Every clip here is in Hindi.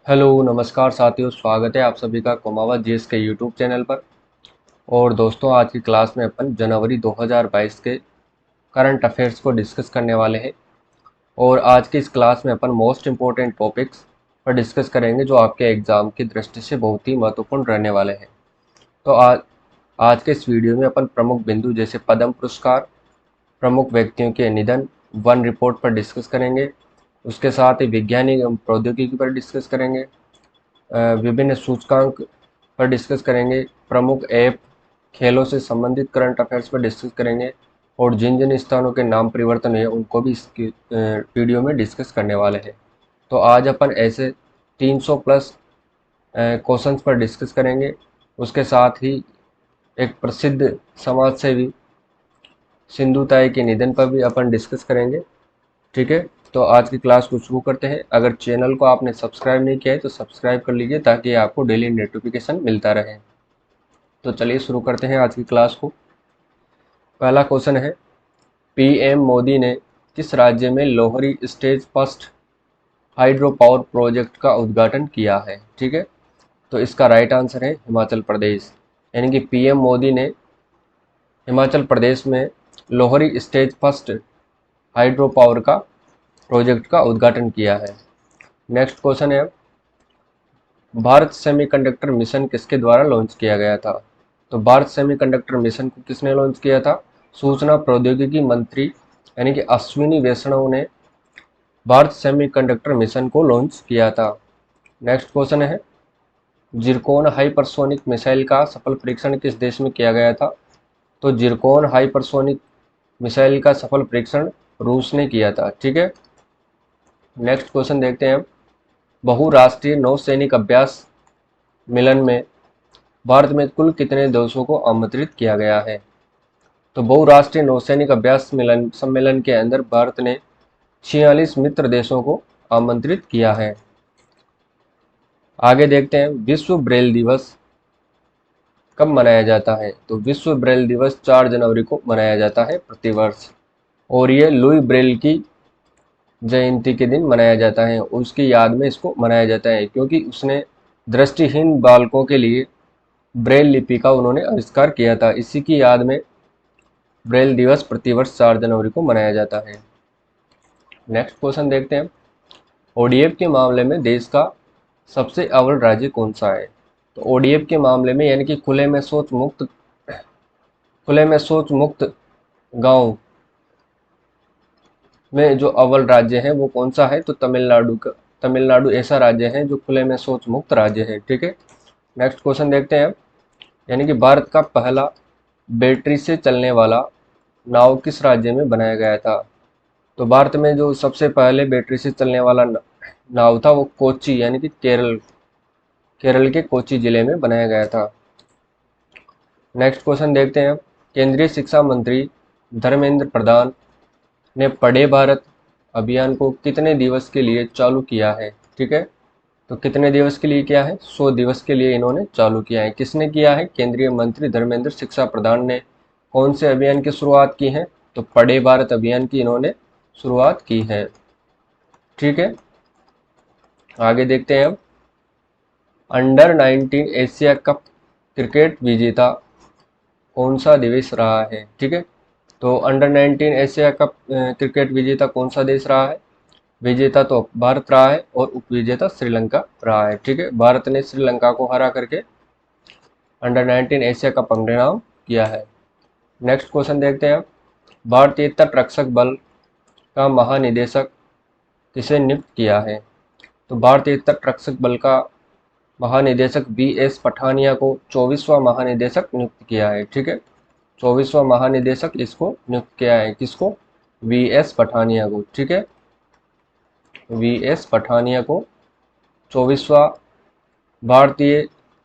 हेलो नमस्कार साथियों, स्वागत है आप सभी का कुमावत जीएस के यूट्यूब चैनल पर। और दोस्तों, आज की क्लास में अपन जनवरी 2022 के करंट अफेयर्स को डिस्कस करने वाले हैं। और आज की इस क्लास में अपन मोस्ट इम्पोर्टेंट टॉपिक्स पर डिस्कस करेंगे जो आपके एग्ज़ाम की दृष्टि से बहुत ही महत्वपूर्ण रहने वाले हैं। तो आज के इस वीडियो में अपन प्रमुख बिंदु जैसे पद्म पुरस्कार, प्रमुख व्यक्तियों के निधन, वन रिपोर्ट पर डिस्कस करेंगे। उसके साथ ही वैज्ञानिक एवं प्रौद्योगिकी पर डिस्कस करेंगे। विभिन्न सूचकांक पर डिस्कस करेंगे। प्रमुख ऐप, खेलों से संबंधित करंट अफेयर्स पर डिस्कस करेंगे। और जिन जिन स्थानों के नाम परिवर्तन हुए उनको भी इस वीडियो में डिस्कस करने वाले हैं। तो आज अपन ऐसे 300 प्लस क्वेश्चंस पर डिस्कस करेंगे। उसके साथ ही एक प्रसिद्ध समाज सेवी सिंधु ताई के निधन पर भी अपन डिस्कस करेंगे। ठीक है, तो आज की क्लास को शुरू करते हैं। अगर चैनल को आपने सब्सक्राइब नहीं किया है तो सब्सक्राइब कर लीजिए ताकि आपको डेली नोटिफिकेशन मिलता रहे। तो चलिए शुरू करते हैं आज की क्लास को। पहला क्वेश्चन है, पीएम मोदी ने किस राज्य में Lohri stage first hydro power project का उद्घाटन किया है? ठीक है, तो इसका राइट आंसर है हिमाचल प्रदेश। यानी कि पीएम मोदी ने हिमाचल प्रदेश में Lohri stage first hydro power का प्रोजेक्ट का उद्घाटन किया है। नेक्स्ट क्वेश्चन है, भारत सेमीकंडक्टर मिशन किसके द्वारा लॉन्च किया गया था? तो भारत सेमीकंडक्टर मिशन को किसने लॉन्च किया था? सूचना प्रौद्योगिकी मंत्री यानी कि अश्विनी वैष्णव ने भारत सेमीकंडक्टर मिशन को लॉन्च किया था। नेक्स्ट क्वेश्चन है, जिरकोन हाइपरसोनिक मिसाइल का सफल परीक्षण किस देश में किया गया था? तो जिरकोन हाइपरसोनिक मिसाइल का सफल परीक्षण रूस ने किया था। ठीक है, नेक्स्ट क्वेश्चन देखते हैं। बहुराष्ट्रीय नौसैनिक अभ्यास मिलन में भारत में कुल कितने देशों को आमंत्रित किया गया है? तो बहुराष्ट्रीय नौसैनिक अभ्यास मिलन सम्मेलन के अंदर भारत ने 46 मित्र देशों को आमंत्रित किया है। आगे देखते हैं, विश्व ब्रेल दिवस कब मनाया जाता है? तो विश्व ब्रेल दिवस 4 जनवरी को मनाया जाता है प्रतिवर्ष। और ये लुई ब्रेल की जयंती के दिन मनाया जाता है। उसकी याद में इसको मनाया जाता है क्योंकि उसने दृष्टिहीन बालकों के लिए ब्रेल लिपि का उन्होंने आविष्कार किया था। इसी की याद में ब्रेल दिवस प्रतिवर्ष 4 जनवरी को मनाया जाता है। नेक्स्ट क्वेश्चन देखते हैं, ओडीएफ के मामले में देश का सबसे अव्वल राज्य कौन सा है? तो ओडीएफ के मामले में यानी कि खुले में शौच मुक्त गांव में जो अव्वल राज्य है वो कौन सा है? तो तमिलनाडु ऐसा राज्य है जो खुले में शौच मुक्त राज्य है। ठीक है, नेक्स्ट क्वेश्चन देखते हैं, यानी कि भारत का पहला बैटरी से चलने वाला नाव किस राज्य में बनाया गया था? तो भारत में जो सबसे पहले बैटरी से चलने वाला नाव था वो कोच्चि यानी कि केरल के कोच्चि जिले में बनाया गया था। नेक्स्ट क्वेश्चन देखते हैं, केंद्रीय शिक्षा मंत्री धर्मेंद्र प्रधान ने पढ़े भारत अभियान को कितने दिवस के लिए चालू किया है? ठीक है, तो कितने दिवस के लिए किया है? 100 दिवस के लिए इन्होंने चालू किया है। किसने किया है? केंद्रीय मंत्री धर्मेंद्र शिक्षा प्रधान ने। कौन से अभियान की शुरुआत की है? तो पढ़े भारत अभियान की इन्होंने शुरुआत की है। ठीक है, आगे देखते हैं अब, अंडर 19 एशिया कप क्रिकेट विजेता कौन सा देश रहा है? ठीक है, तो अंडर 19 एशिया कप क्रिकेट विजेता कौन सा देश रहा है? विजेता तो भारत रहा है और उपविजेता श्रीलंका रहा है। ठीक है, भारत ने श्रीलंका को हरा करके अंडर 19 एशिया कप अपने नाम किया है। नेक्स्ट क्वेश्चन देखते हैं, भारतीय तट रक्षक बल का महानिदेशक किसे नियुक्त किया है? तो भारतीय तट रक्षक बल का महानिदेशक बी.एस. पठानिया को 24वां महानिदेशक नियुक्त किया है। ठीक है, 24वां महानिदेशक इसको नियुक्त किया है। किसको? वी.एस. पठानिया को। ठीक है, वी.एस. पठानिया को 24वां भारतीय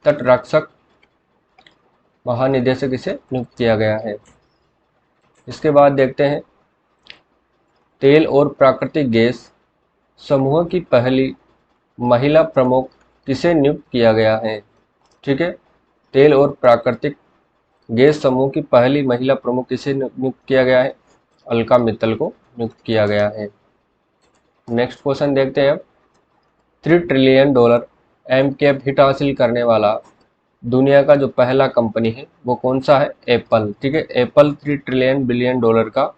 तट रक्षक महानिदेशक इसे नियुक्त किया गया है। इसके बाद देखते हैं, तेल और प्राकृतिक गैस समूह की पहली महिला प्रमुख किसे नियुक्त किया गया है? ठीक है, तेल और प्राकृतिक गैस समूह की पहली महिला प्रमुख किसे नियुक्त किया गया है? अलका मित्तल को नियुक्त किया गया है। नेक्स्ट क्वेश्चन देखते हैं, $3 ट्रिलियन एमकेप हिट हासिल करने वाला दुनिया का जो पहला कंपनी है वो कौन सा है? एप्पल। ठीक है, एप्पल $3 ट्रिलियन का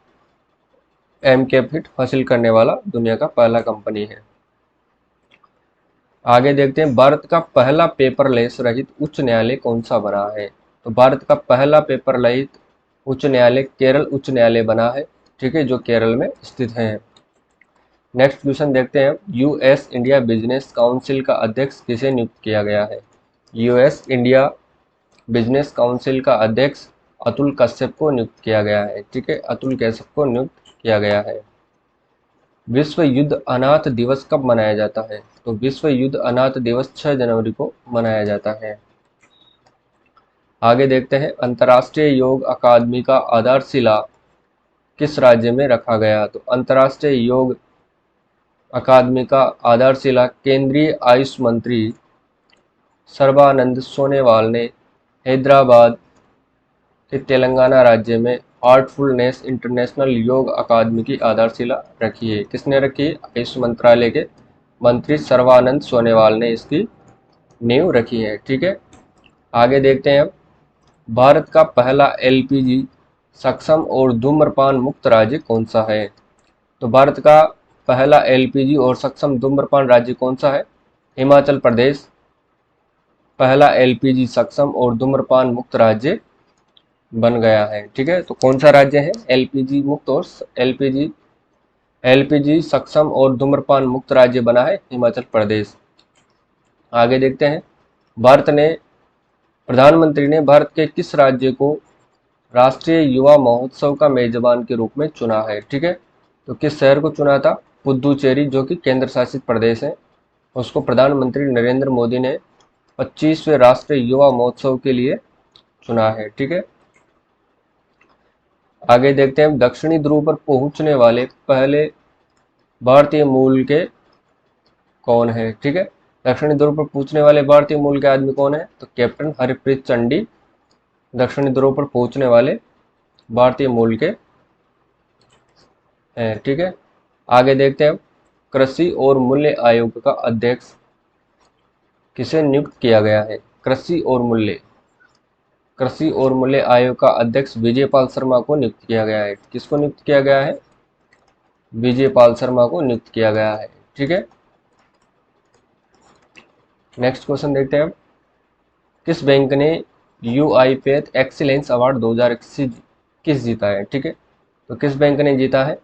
एमकेप हिट हासिल करने वाला दुनिया का पहला कंपनी है। आगे देखते हैं, भारत का पहला पेपरलेस रहित उच्च न्यायालय कौन सा बना है? तो भारत का पहला पेपर रहित उच्च न्यायालय केरल उच्च न्यायालय बना है। ठीक है, जो केरल में स्थित है। नेक्स्ट क्वेश्चन देखते हैं, यूएस इंडिया बिजनेस काउंसिल का अध्यक्ष किसे नियुक्त किया गया है? यूएस इंडिया बिजनेस काउंसिल का अध्यक्ष अतुल कश्यप को नियुक्त किया गया है। ठीक है, अतुल कश्यप को नियुक्त किया गया है। विश्व युद्ध अनाथ दिवस कब मनाया जाता है? तो विश्व युद्ध अनाथ दिवस 6 जनवरी को मनाया जाता है। आगे देखते हैं, अंतर्राष्ट्रीय योग अकादमी का आधारशिला किस राज्य में रखा गया? तो अंतर्राष्ट्रीय योग अकादमी का आधारशिला केंद्रीय आयुष मंत्री सर्बानंद सोनोवाल ने हैदराबाद के तेलंगाना राज्य में हार्टफुलनेस इंटरनेशनल योग अकादमी की आधारशिला रखी है। किसने रखी है? आयुष मंत्रालय के मंत्री सर्बानंद सोनोवाल ने इसकी नींव रखी है। ठीक है, आगे देखते हैं, भारत का पहला एलपीजी सक्षम और धूम्रपान मुक्त राज्य कौन सा है? तो भारत का पहला एलपीजी और सक्षम धूम्रपान राज्य कौन सा है? हिमाचल प्रदेश पहला एलपीजी सक्षम और धूम्रपान मुक्त राज्य बन गया है। ठीक है, तो कौन सा राज्य है एलपीजी मुक्त और एलपीजी सक्षम और धूम्रपान मुक्त राज्य बना है? हिमाचल प्रदेश। आगे देखते हैं, प्रधानमंत्री ने भारत के किस राज्य को राष्ट्रीय युवा महोत्सव का मेजबान के रूप में चुना है? ठीक है, तो किस शहर को चुना था? पुदुचेरी, जो कि केंद्र शासित प्रदेश है, उसको प्रधानमंत्री नरेंद्र मोदी ने 25वें राष्ट्रीय युवा महोत्सव के लिए चुना है। ठीक है, आगे देखते हैं, दक्षिणी ध्रुव पर पहुंचने वाले पहले भारतीय मूल के कौन है? ठीक है, दक्षिणी ध्रुव पर पहुंचने वाले भारतीय मूल के आदमी कौन है? तो कैप्टन हरप्रीत चंडी दक्षिणी ध्रुव पर पहुंचने वाले भारतीय मूल के हैं। ठीक है, आगे देखते हैं, कृषि और मूल्य आयोग का अध्यक्ष किसे नियुक्त किया गया है? कृषि और मूल्य आयोग का अध्यक्ष विजय पाल शर्मा को नियुक्त किया गया है। किसको नियुक्त किया गया है? विजय पाल शर्मा को नियुक्त किया गया है। ठीक है, नेक्स्ट क्वेश्चन देखते हैं, किस बैंक ने यूआईपीएथ एक्सीलेंस अवार्ड 2021 जीता है? ठीक है, तो किस बैंक ने जीता है?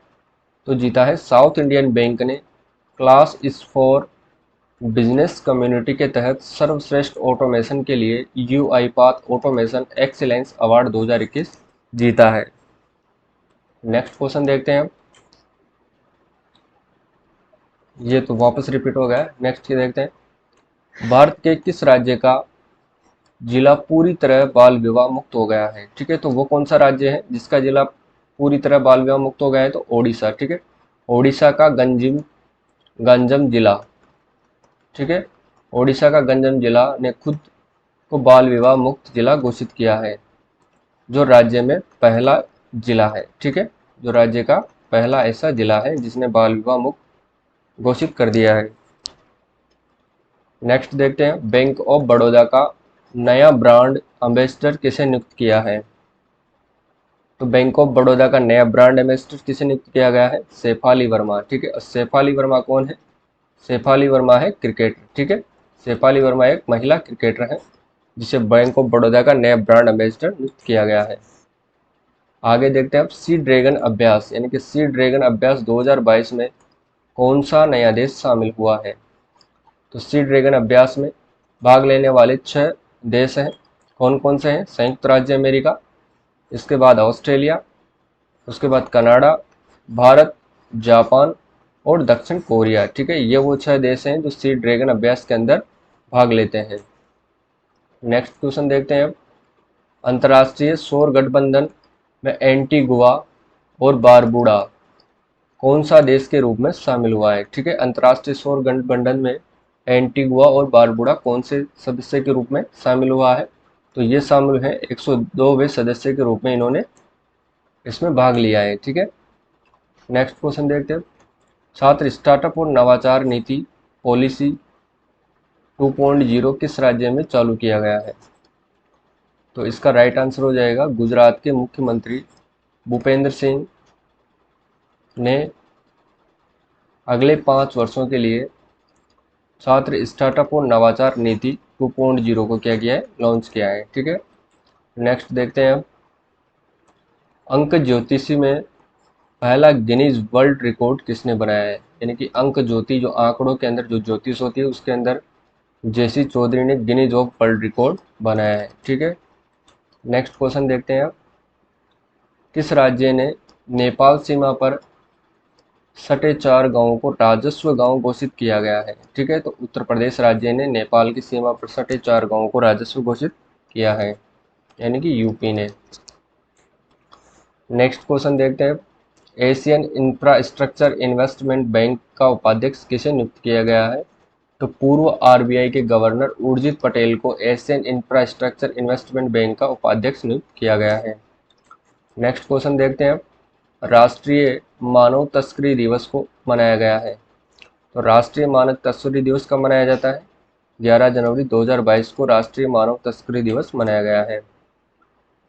तो जीता है साउथ इंडियन बैंक ने क्लास इस फॉर बिजनेस कम्युनिटी के तहत सर्वश्रेष्ठ ऑटोमेशन के लिए यूआईपाथ ऑटोमेशन एक्सीलेंस अवार्ड 2021 जीता है। नेक्स्ट क्वेश्चन देखते हैं, ये तो वापस रिपीट हो गया। नेक्स्ट ये देखते हैं, भारत के किस राज्य का जिला पूरी तरह बाल विवाह मुक्त हो गया है? ठीक है, तो वो कौन सा राज्य है जिसका जिला पूरी तरह बाल विवाह मुक्त हो गया है? तो ओडिशा। ठीक है, ओडिशा का गंजम जिला, ठीक है, ओडिशा का गंजम जिला ने खुद को बाल विवाह मुक्त जिला घोषित किया है, जो राज्य में पहला जिला है। ठीक है, जो राज्य का पहला ऐसा जिला है जिसने बाल विवाह मुक्त घोषित कर दिया है। नेक्स्ट देखते हैं, बैंक ऑफ बड़ौदा का नया ब्रांड एम्बेसडर किसे नियुक्त किया है? तो बैंक ऑफ बड़ौदा का नया ब्रांड एम्बेसडर किसे नियुक्त किया गया है? शेफाली वर्मा। ठीक है, शेफाली वर्मा कौन है? शेफाली वर्मा है क्रिकेटर। ठीक है, शेफाली वर्मा एक महिला क्रिकेटर है जिसे बैंक ऑफ बड़ौदा का नया ब्रांड एम्बेसडर नियुक्त किया गया है। आगे देखते हैं, अब सी ड्रैगन अभ्यास यानी कि सी ड्रैगन अभ्यास 2022 में कौन सा नया देश शामिल हुआ है? तो सी ड्रैगन अभ्यास में भाग लेने वाले 6 देश हैं। कौन कौन से हैं? संयुक्त राज्य अमेरिका, इसके बाद ऑस्ट्रेलिया, उसके बाद कनाडा, भारत, जापान और दक्षिण कोरिया। ठीक है, ये वो 6 देश हैं जो सी ड्रैगन अभ्यास के अंदर भाग लेते हैं। नेक्स्ट क्वेश्चन देखते हैं, अंतर्राष्ट्रीय सौर गठबंधन में एंटीगुआ और बारबुडा कौन सा देश के रूप में शामिल हुआ है? ठीक है, अंतर्राष्ट्रीय सौर गठबंधन में एंटीगुआ और बारबुडा कौन से सदस्य के रूप में शामिल हुआ है? तो ये शामिल है 102वें सदस्य के रूप में इन्होंने इसमें भाग लिया है। ठीक है, नेक्स्ट क्वेश्चन देखते हैं, छात्र स्टार्टअप और नवाचार नीति पॉलिसी 2.0 किस राज्य में चालू किया गया है? तो इसका राइट आंसर हो जाएगा गुजरात के मुख्यमंत्री भूपेंद्र सिंह ने अगले 5 वर्षों के लिए छात्र स्टार्टअप और नवाचार नीति 2.0 को क्या किया है, लॉन्च किया है। ठीक है, नेक्स्ट देखते हैं अब। अंक ज्योतिषी में पहला गिनीज वर्ल्ड रिकॉर्ड किसने बनाया है? यानी कि अंक ज्योति, जो आंकड़ों के अंदर जो ज्योतिष होती है, उसके अंदर जेसी चौधरी ने गिनीज ऑफ वर्ल्ड रिकॉर्ड बनाया है। ठीक है, नेक्स्ट क्वेश्चन देखते हैं अब। किस राज्य ने नेपाल सीमा पर सटे 4 गांवों को राजस्व गांव घोषित किया गया है? ठीक है, तो उत्तर प्रदेश राज्य ने नेपाल की सीमा पर सटे 4 गांवों को राजस्व घोषित किया है, यानी कि यूपी ने। नेक्स्ट क्वेश्चन देखते हैं। एशियन इंफ्रास्ट्रक्चर इन्वेस्टमेंट बैंक का उपाध्यक्ष किसे नियुक्त किया गया है? तो पूर्व आरबीआई के गवर्नर उर्जित पटेल को एशियन इंफ्रास्ट्रक्चर इन्वेस्टमेंट बैंक का उपाध्यक्ष नियुक्त किया गया है। नेक्स्ट क्वेश्चन देखते हैं। राष्ट्रीय मानव तस्करी दिवस को मनाया गया है। तो राष्ट्रीय मानव तस्करी दिवस कब मनाया जाता है? 11 जनवरी 2022 को राष्ट्रीय मानव तस्करी दिवस मनाया गया है।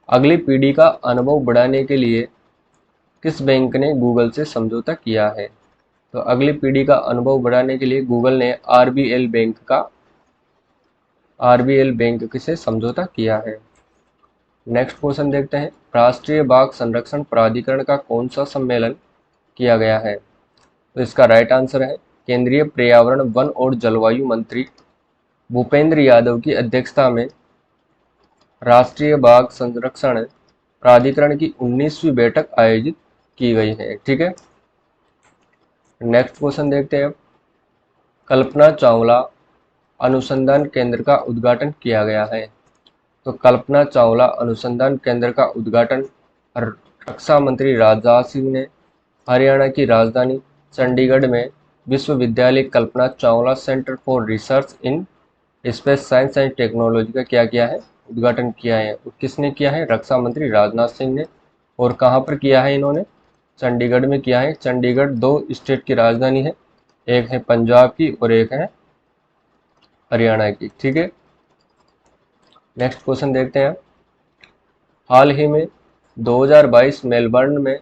अगली पीढ़ी का अनुभव बढ़ाने के लिए किस बैंक ने गूगल से समझौता किया है? तो अगली पीढ़ी का अनुभव बढ़ाने के लिए गूगल ने आरबीएल बैंक से समझौता किया है। नेक्स्ट क्वेश्चन देखते हैं। राष्ट्रीय बाघ संरक्षण प्राधिकरण का कौन सा सम्मेलन किया गया है? तो इसका राइट आंसर है केंद्रीय पर्यावरण, वन और जलवायु मंत्री भूपेंद्र यादव की अध्यक्षता में राष्ट्रीय बाघ संरक्षण प्राधिकरण की 19वीं बैठक आयोजित की गई है। ठीक है, नेक्स्ट क्वेश्चन देखते हैं। कल्पना चावला अनुसंधान केंद्र का उद्घाटन किया गया है। तो कल्पना चावला अनुसंधान केंद्र का उद्घाटन रक्षा मंत्री राजनाथ सिंह ने हरियाणा की राजधानी चंडीगढ़ में विश्वविद्यालय Kalpana Chawla centre for research in space science and technology का क्या किया है, उद्घाटन किया है। किसने किया है? रक्षा मंत्री राजनाथ सिंह ने। और कहाँ पर किया है इन्होंने? चंडीगढ़ में किया है। चंडीगढ़ 2 स्टेट की राजधानी है, एक है पंजाब की और एक है हरियाणा की। ठीक है, नेक्स्ट क्वेश्चन देखते हैं। हाल ही में 2022 मेलबर्न में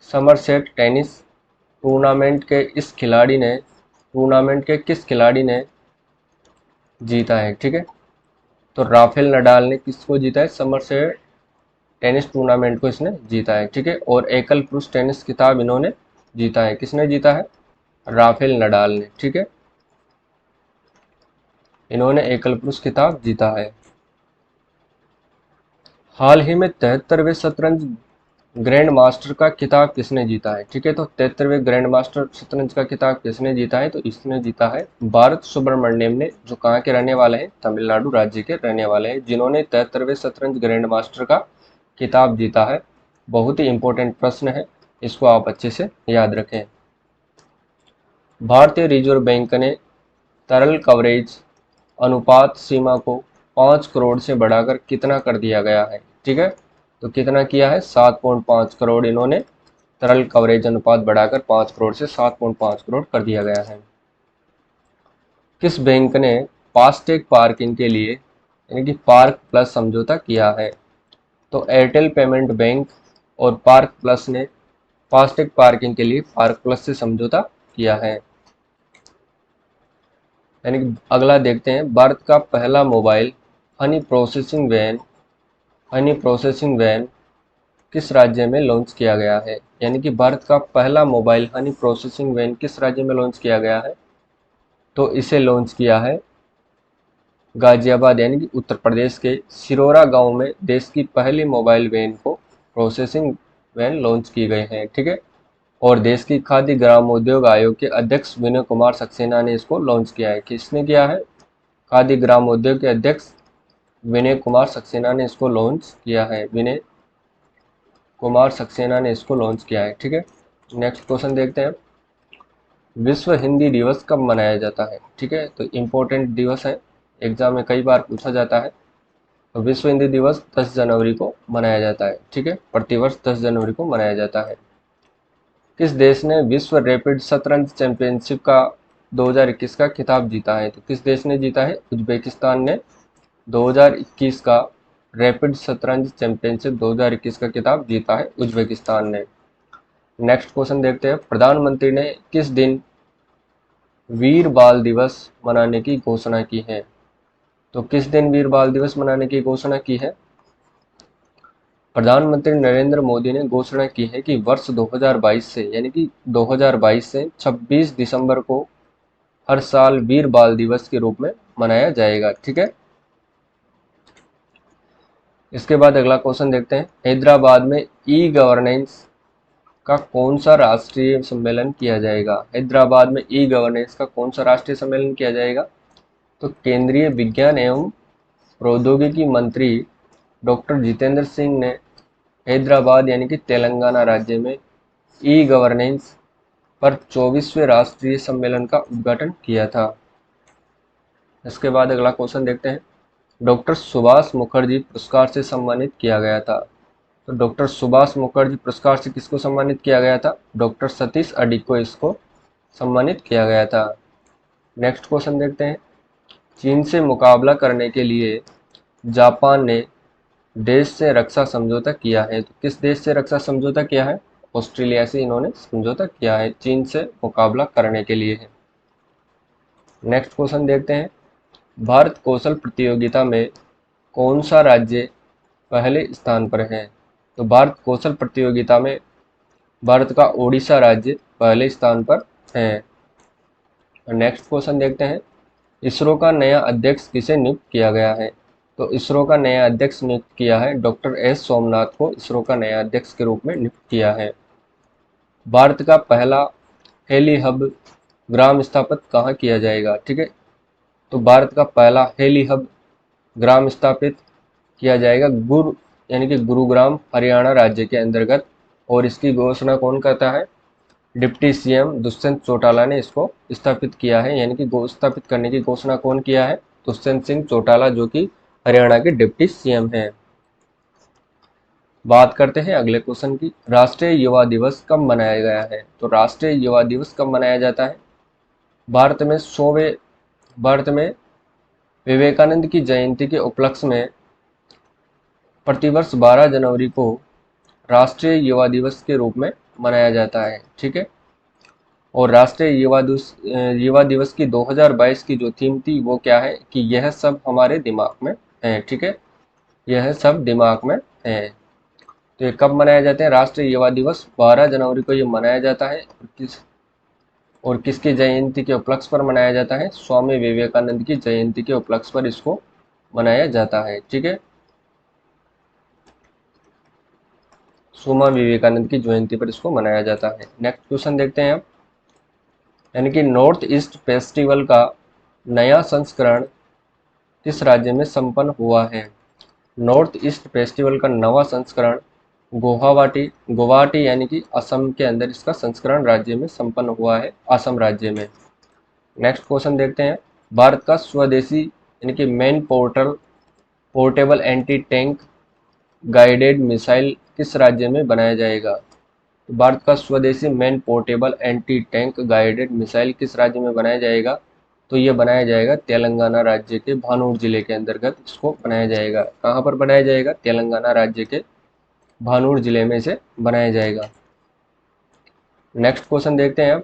समरसेट टेनिस टूर्नामेंट के किस खिलाड़ी ने जीता है? ठीक है, तो राफेल नडाल ने किसको जीता है? समरसेट टेनिस टूर्नामेंट को इसने जीता है। ठीक है, और एकल पुरुष टेनिस खिताब इन्होंने जीता है। किसने जीता है? राफेल नडाल ने। ठीक है, इन्होंने एकल पुरुष खिताब जीता है। हाल ही में 73वें शतरंज ग्रैंड मास्टर का खिताब किसने जीता है? ठीक है, तो 73वें ग्रैंड मास्टर शतरंज का खिताब किसने जीता है? तो इसने जीता है भारत सुब्रमण्यम ने, जो कहाँ के रहने वाले हैं? तमिलनाडु राज्य के रहने वाले हैं, जिन्होंने 73वें शतरंज ग्रैंड मास्टर का खिताब जीता है। बहुत ही इंपॉर्टेंट प्रश्न है, इसको आप अच्छे से याद रखें। भारतीय रिजर्व बैंक ने तरल कवरेज अनुपात सीमा को 5 करोड़ से बढ़ाकर कितना कर दिया गया है? ठीक है, तो कितना किया है? 7.5 करोड़ इन्होंने तरल कवरेज अनुपात बढ़ाकर 5 करोड़ से 7.5 करोड़ कर दिया गया है। किस बैंक ने फास्टैग पार्किंग के लिए यानी कि पार्क प्लस समझौता किया है? तो एयरटेल पेमेंट बैंक और पार्क प्लस ने फास्टैग पार्किंग के लिए पार्क प्लस से समझौता किया है। यानी कि अगला देखते हैं। भारत का पहला मोबाइल हनी प्रोसेसिंग वैन किस राज्य में लॉन्च किया गया है? यानी कि भारत का पहला मोबाइल हनी प्रोसेसिंग वैन किस राज्य में लॉन्च किया गया है? तो इसे लॉन्च किया है गाजियाबाद यानी कि उत्तर प्रदेश के सिरोरा गांव में देश की पहली मोबाइल वैन को प्रोसेसिंग वैन लॉन्च की गई है। ठीक है, और देश की खाद्य ग्रामोद्योग आयोग के अध्यक्ष विनय कुमार सक्सेना ने इसको लॉन्च किया है। किसने किया है? खाद्य ग्रामोद्योग के अध्यक्ष विनय कुमार सक्सेना ने इसको लॉन्च किया है। विनय कुमार सक्सेना ने इसको लॉन्च किया है। ठीक है, नेक्स्ट क्वेश्चन देखते हैं। विश्व हिंदी दिवस कब मनाया जाता है? ठीक है, तो इम्पोर्टेंट दिवस है, एग्जाम में कई बार पूछा जाता है। तो विश्व हिंदी दिवस 10 जनवरी को मनाया जाता है। ठीक है, प्रतिवर्ष 10 जनवरी को मनाया जाता है। किस देश ने विश्व रैपिड शतरंज चैंपियनशिप का 2021 का खिताब जीता है। तो किस देश ने जीता है? उज्बेकिस्तान ने 2021 का रैपिड शतरंज चैंपियनशिप 2021 का खिताब जीता है उज्बेकिस्तान ने। नेक्स्ट क्वेश्चन देखते हैं, प्रधानमंत्री ने किस दिन वीर बाल दिवस मनाने की घोषणा की है? तो किस दिन वीर बाल दिवस मनाने की घोषणा की है? प्रधानमंत्री नरेंद्र मोदी ने घोषणा की है कि वर्ष 2022 से, यानी कि 2022 से 26 दिसंबर को हर साल वीर बाल दिवस के रूप में मनाया जाएगा। ठीक है। इसके बाद अगला क्वेश्चन देखते हैं, हैदराबाद में ई गवर्नेंस का कौन सा राष्ट्रीय सम्मेलन किया जाएगा? हैदराबाद में ई गवर्नेंस का कौन सा राष्ट्रीय सम्मेलन किया जाएगा? तो केंद्रीय विज्ञान एवं प्रौद्योगिकी मंत्री डॉक्टर जितेंद्र सिंह ने हैदराबाद यानी कि तेलंगाना राज्य में ई गवर्नेंस पर 24वें राष्ट्रीय सम्मेलन का उद्घाटन किया था। इसके बाद अगला क्वेश्चन देखते हैं, डॉक्टर सुभाष मुखर्जी पुरस्कार से सम्मानित किया गया था। तो डॉक्टर सुभाष मुखर्जी पुरस्कार से किसको सम्मानित किया गया था? डॉक्टर सतीश अडी को इसको सम्मानित किया गया था। नेक्स्ट क्वेश्चन देखते हैं, चीन से मुकाबला करने के लिए जापान ने देश से रक्षा समझौता किया है। तो किस देश से रक्षा समझौता किया है? ऑस्ट्रेलिया से इन्होंने समझौता किया है, चीन से मुकाबला करने के लिए है। नेक्स्ट क्वेश्चन देखते हैं, भारत कौशल प्रतियोगिता में कौन सा राज्य पहले स्थान पर है? तो भारत कौशल प्रतियोगिता में भारत का ओडिशा राज्य पहले स्थान पर है। नेक्स्ट क्वेश्चन देखते हैं, इसरो का नया अध्यक्ष किसे नियुक्त किया गया है? तो इसरो का नया अध्यक्ष नियुक्त किया है डॉक्टर एस सोमनाथ को इसरो का नया अध्यक्ष के रूप में नियुक्त किया है। भारत का पहला हेली हब ग्राम स्थापित कहाँ किया जाएगा? ठीक है, तो भारत का पहला हेली हब ग्राम स्थापित किया जाएगा यानी कि गुरुग्राम हरियाणा राज्य के अंतर्गत, और इसकी घोषणा कौन करता है? डिप्टी सीएम दुष्यंत चौटाला ने इसको स्थापित किया है, यानी कि स्थापित करने की घोषणा कौन किया है? दुष्यंत सिंह चौटाला, जो कि हरियाणा के डिप्टी सीएम हैं। बात करते हैं अगले क्वेश्चन की, राष्ट्रीय युवा दिवस कब मनाया गया है? तो राष्ट्रीय युवा दिवस कब मनाया जाता है? भारत में विवेकानंद की जयंती के उपलक्ष्य में प्रतिवर्ष 12 जनवरी को राष्ट्रीय युवा दिवस के रूप में मनाया जाता है। ठीक है, और राष्ट्रीय युवा दिवस की 2022 की जो थीम थी वो क्या है कि यह सब हमारे दिमाग में है। ठीक है, यह सब दिमाग में है। तो ये कब मनाया जाता है? राष्ट्रीय युवा दिवस 12 जनवरी को ये मनाया जाता है, और किसकी जयंती के उपलक्ष्य पर मनाया जाता है? स्वामी विवेकानंद की जयंती के उपलक्ष्य पर इसको मनाया जाता है। ठीक है, स्वामी विवेकानंद की जयंती पर इसको मनाया जाता है। नेक्स्ट क्वेश्चन देखते हैं अब, यानी कि नॉर्थ ईस्ट फेस्टिवल का नया संस्करण किस राज्य में संपन्न हुआ है? नॉर्थ ईस्ट फेस्टिवल का नवा संस्करण गुवाहाटी यानी कि असम के अंदर इसका संस्करण राज्य में संपन्न हुआ है, असम राज्य में। नेक्स्ट क्वेश्चन देखते हैं, भारत का स्वदेशी यानी कि main portable anti tank guided missile किस राज्य में बनाया जाएगा? तो भारत का स्वदेशी main portable anti tank guided missile किस राज्य में बनाया जाएगा? तो ये बनाया जाएगा तेलंगाना राज्य के भानूर जिले के अंतर्गत इसको बनाया जाएगा। कहाँ पर बनाया जाएगा? तेलंगाना राज्य के भानूर जिले में इसे बनाया जाएगा। नेक्स्ट क्वेश्चन देखते हैं अब,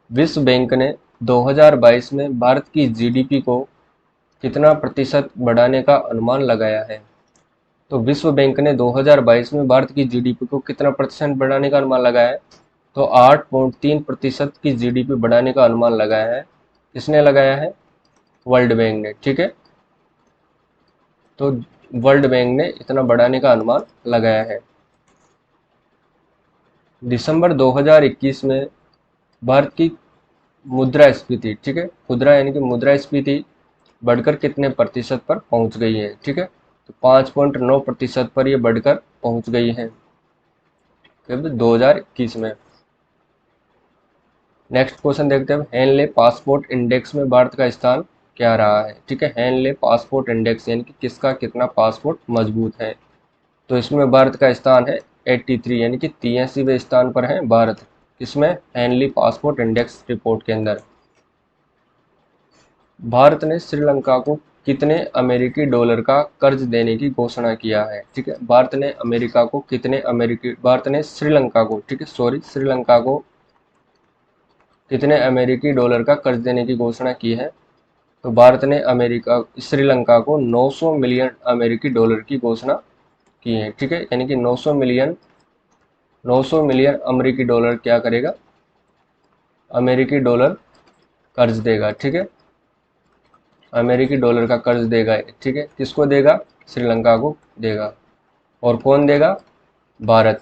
विश्व बैंक ने 2022 में भारत की जीडीपी को कितना प्रतिशत बढ़ाने का अनुमान लगाया है? तो विश्व बैंक ने 2022 में भारत की जीडीपी को कितना प्रतिशत बढ़ाने का अनुमान लगाया है? तो 8.3% की जीडीपी बढ़ाने का अनुमान लगाया है। किसने लगाया है? वर्ल्ड बैंक ने। ठीक है, तो वर्ल्ड बैंक ने इतना बढ़ाने का अनुमान लगाया है। दिसंबर 2021 में भारत की मुद्रास्फीति, ठीक है, खुदरा यानी कि मुद्रास्फीति बढ़कर कितने प्रतिशत पर पहुंच गई है? ठीक है, तो 5.9% पर यह बढ़कर पहुंच गई है कब? 2021 में। नेक्स्ट क्वेश्चन देखते हैं, हेनले पासपोर्ट इंडेक्स में भारत का स्थान क्या रहा है? ठीक है, हेनले पासपोर्ट इंडेक्स यानी कि किसका कितना पासपोर्ट मजबूत है, तो इसमें भारत का स्थान है 83 यानी कि 83वें स्थान पर है भारत। किसमें? हेनली पासपोर्ट इंडेक्स रिपोर्ट के अंदर। भारत ने श्रीलंका को कितने अमेरिकी डॉलर का कर्ज देने की घोषणा किया है? ठीक है, भारत ने श्रीलंका को, ठीक है, श्रीलंका को कितने अमेरिकी डॉलर का कर्ज देने की घोषणा की है? तो भारत ने श्रीलंका को 900 मिलियन अमेरिकी डॉलर की घोषणा की है। ठीक है, यानी कि 900 मिलियन अमेरिकी डॉलर क्या करेगा? अमेरिकी डॉलर कर्ज देगा। ठीक है, अमेरिकी डॉलर का कर्ज देगा। ठीक है, किसको देगा? श्रीलंका को देगा। और कौन देगा? भारत।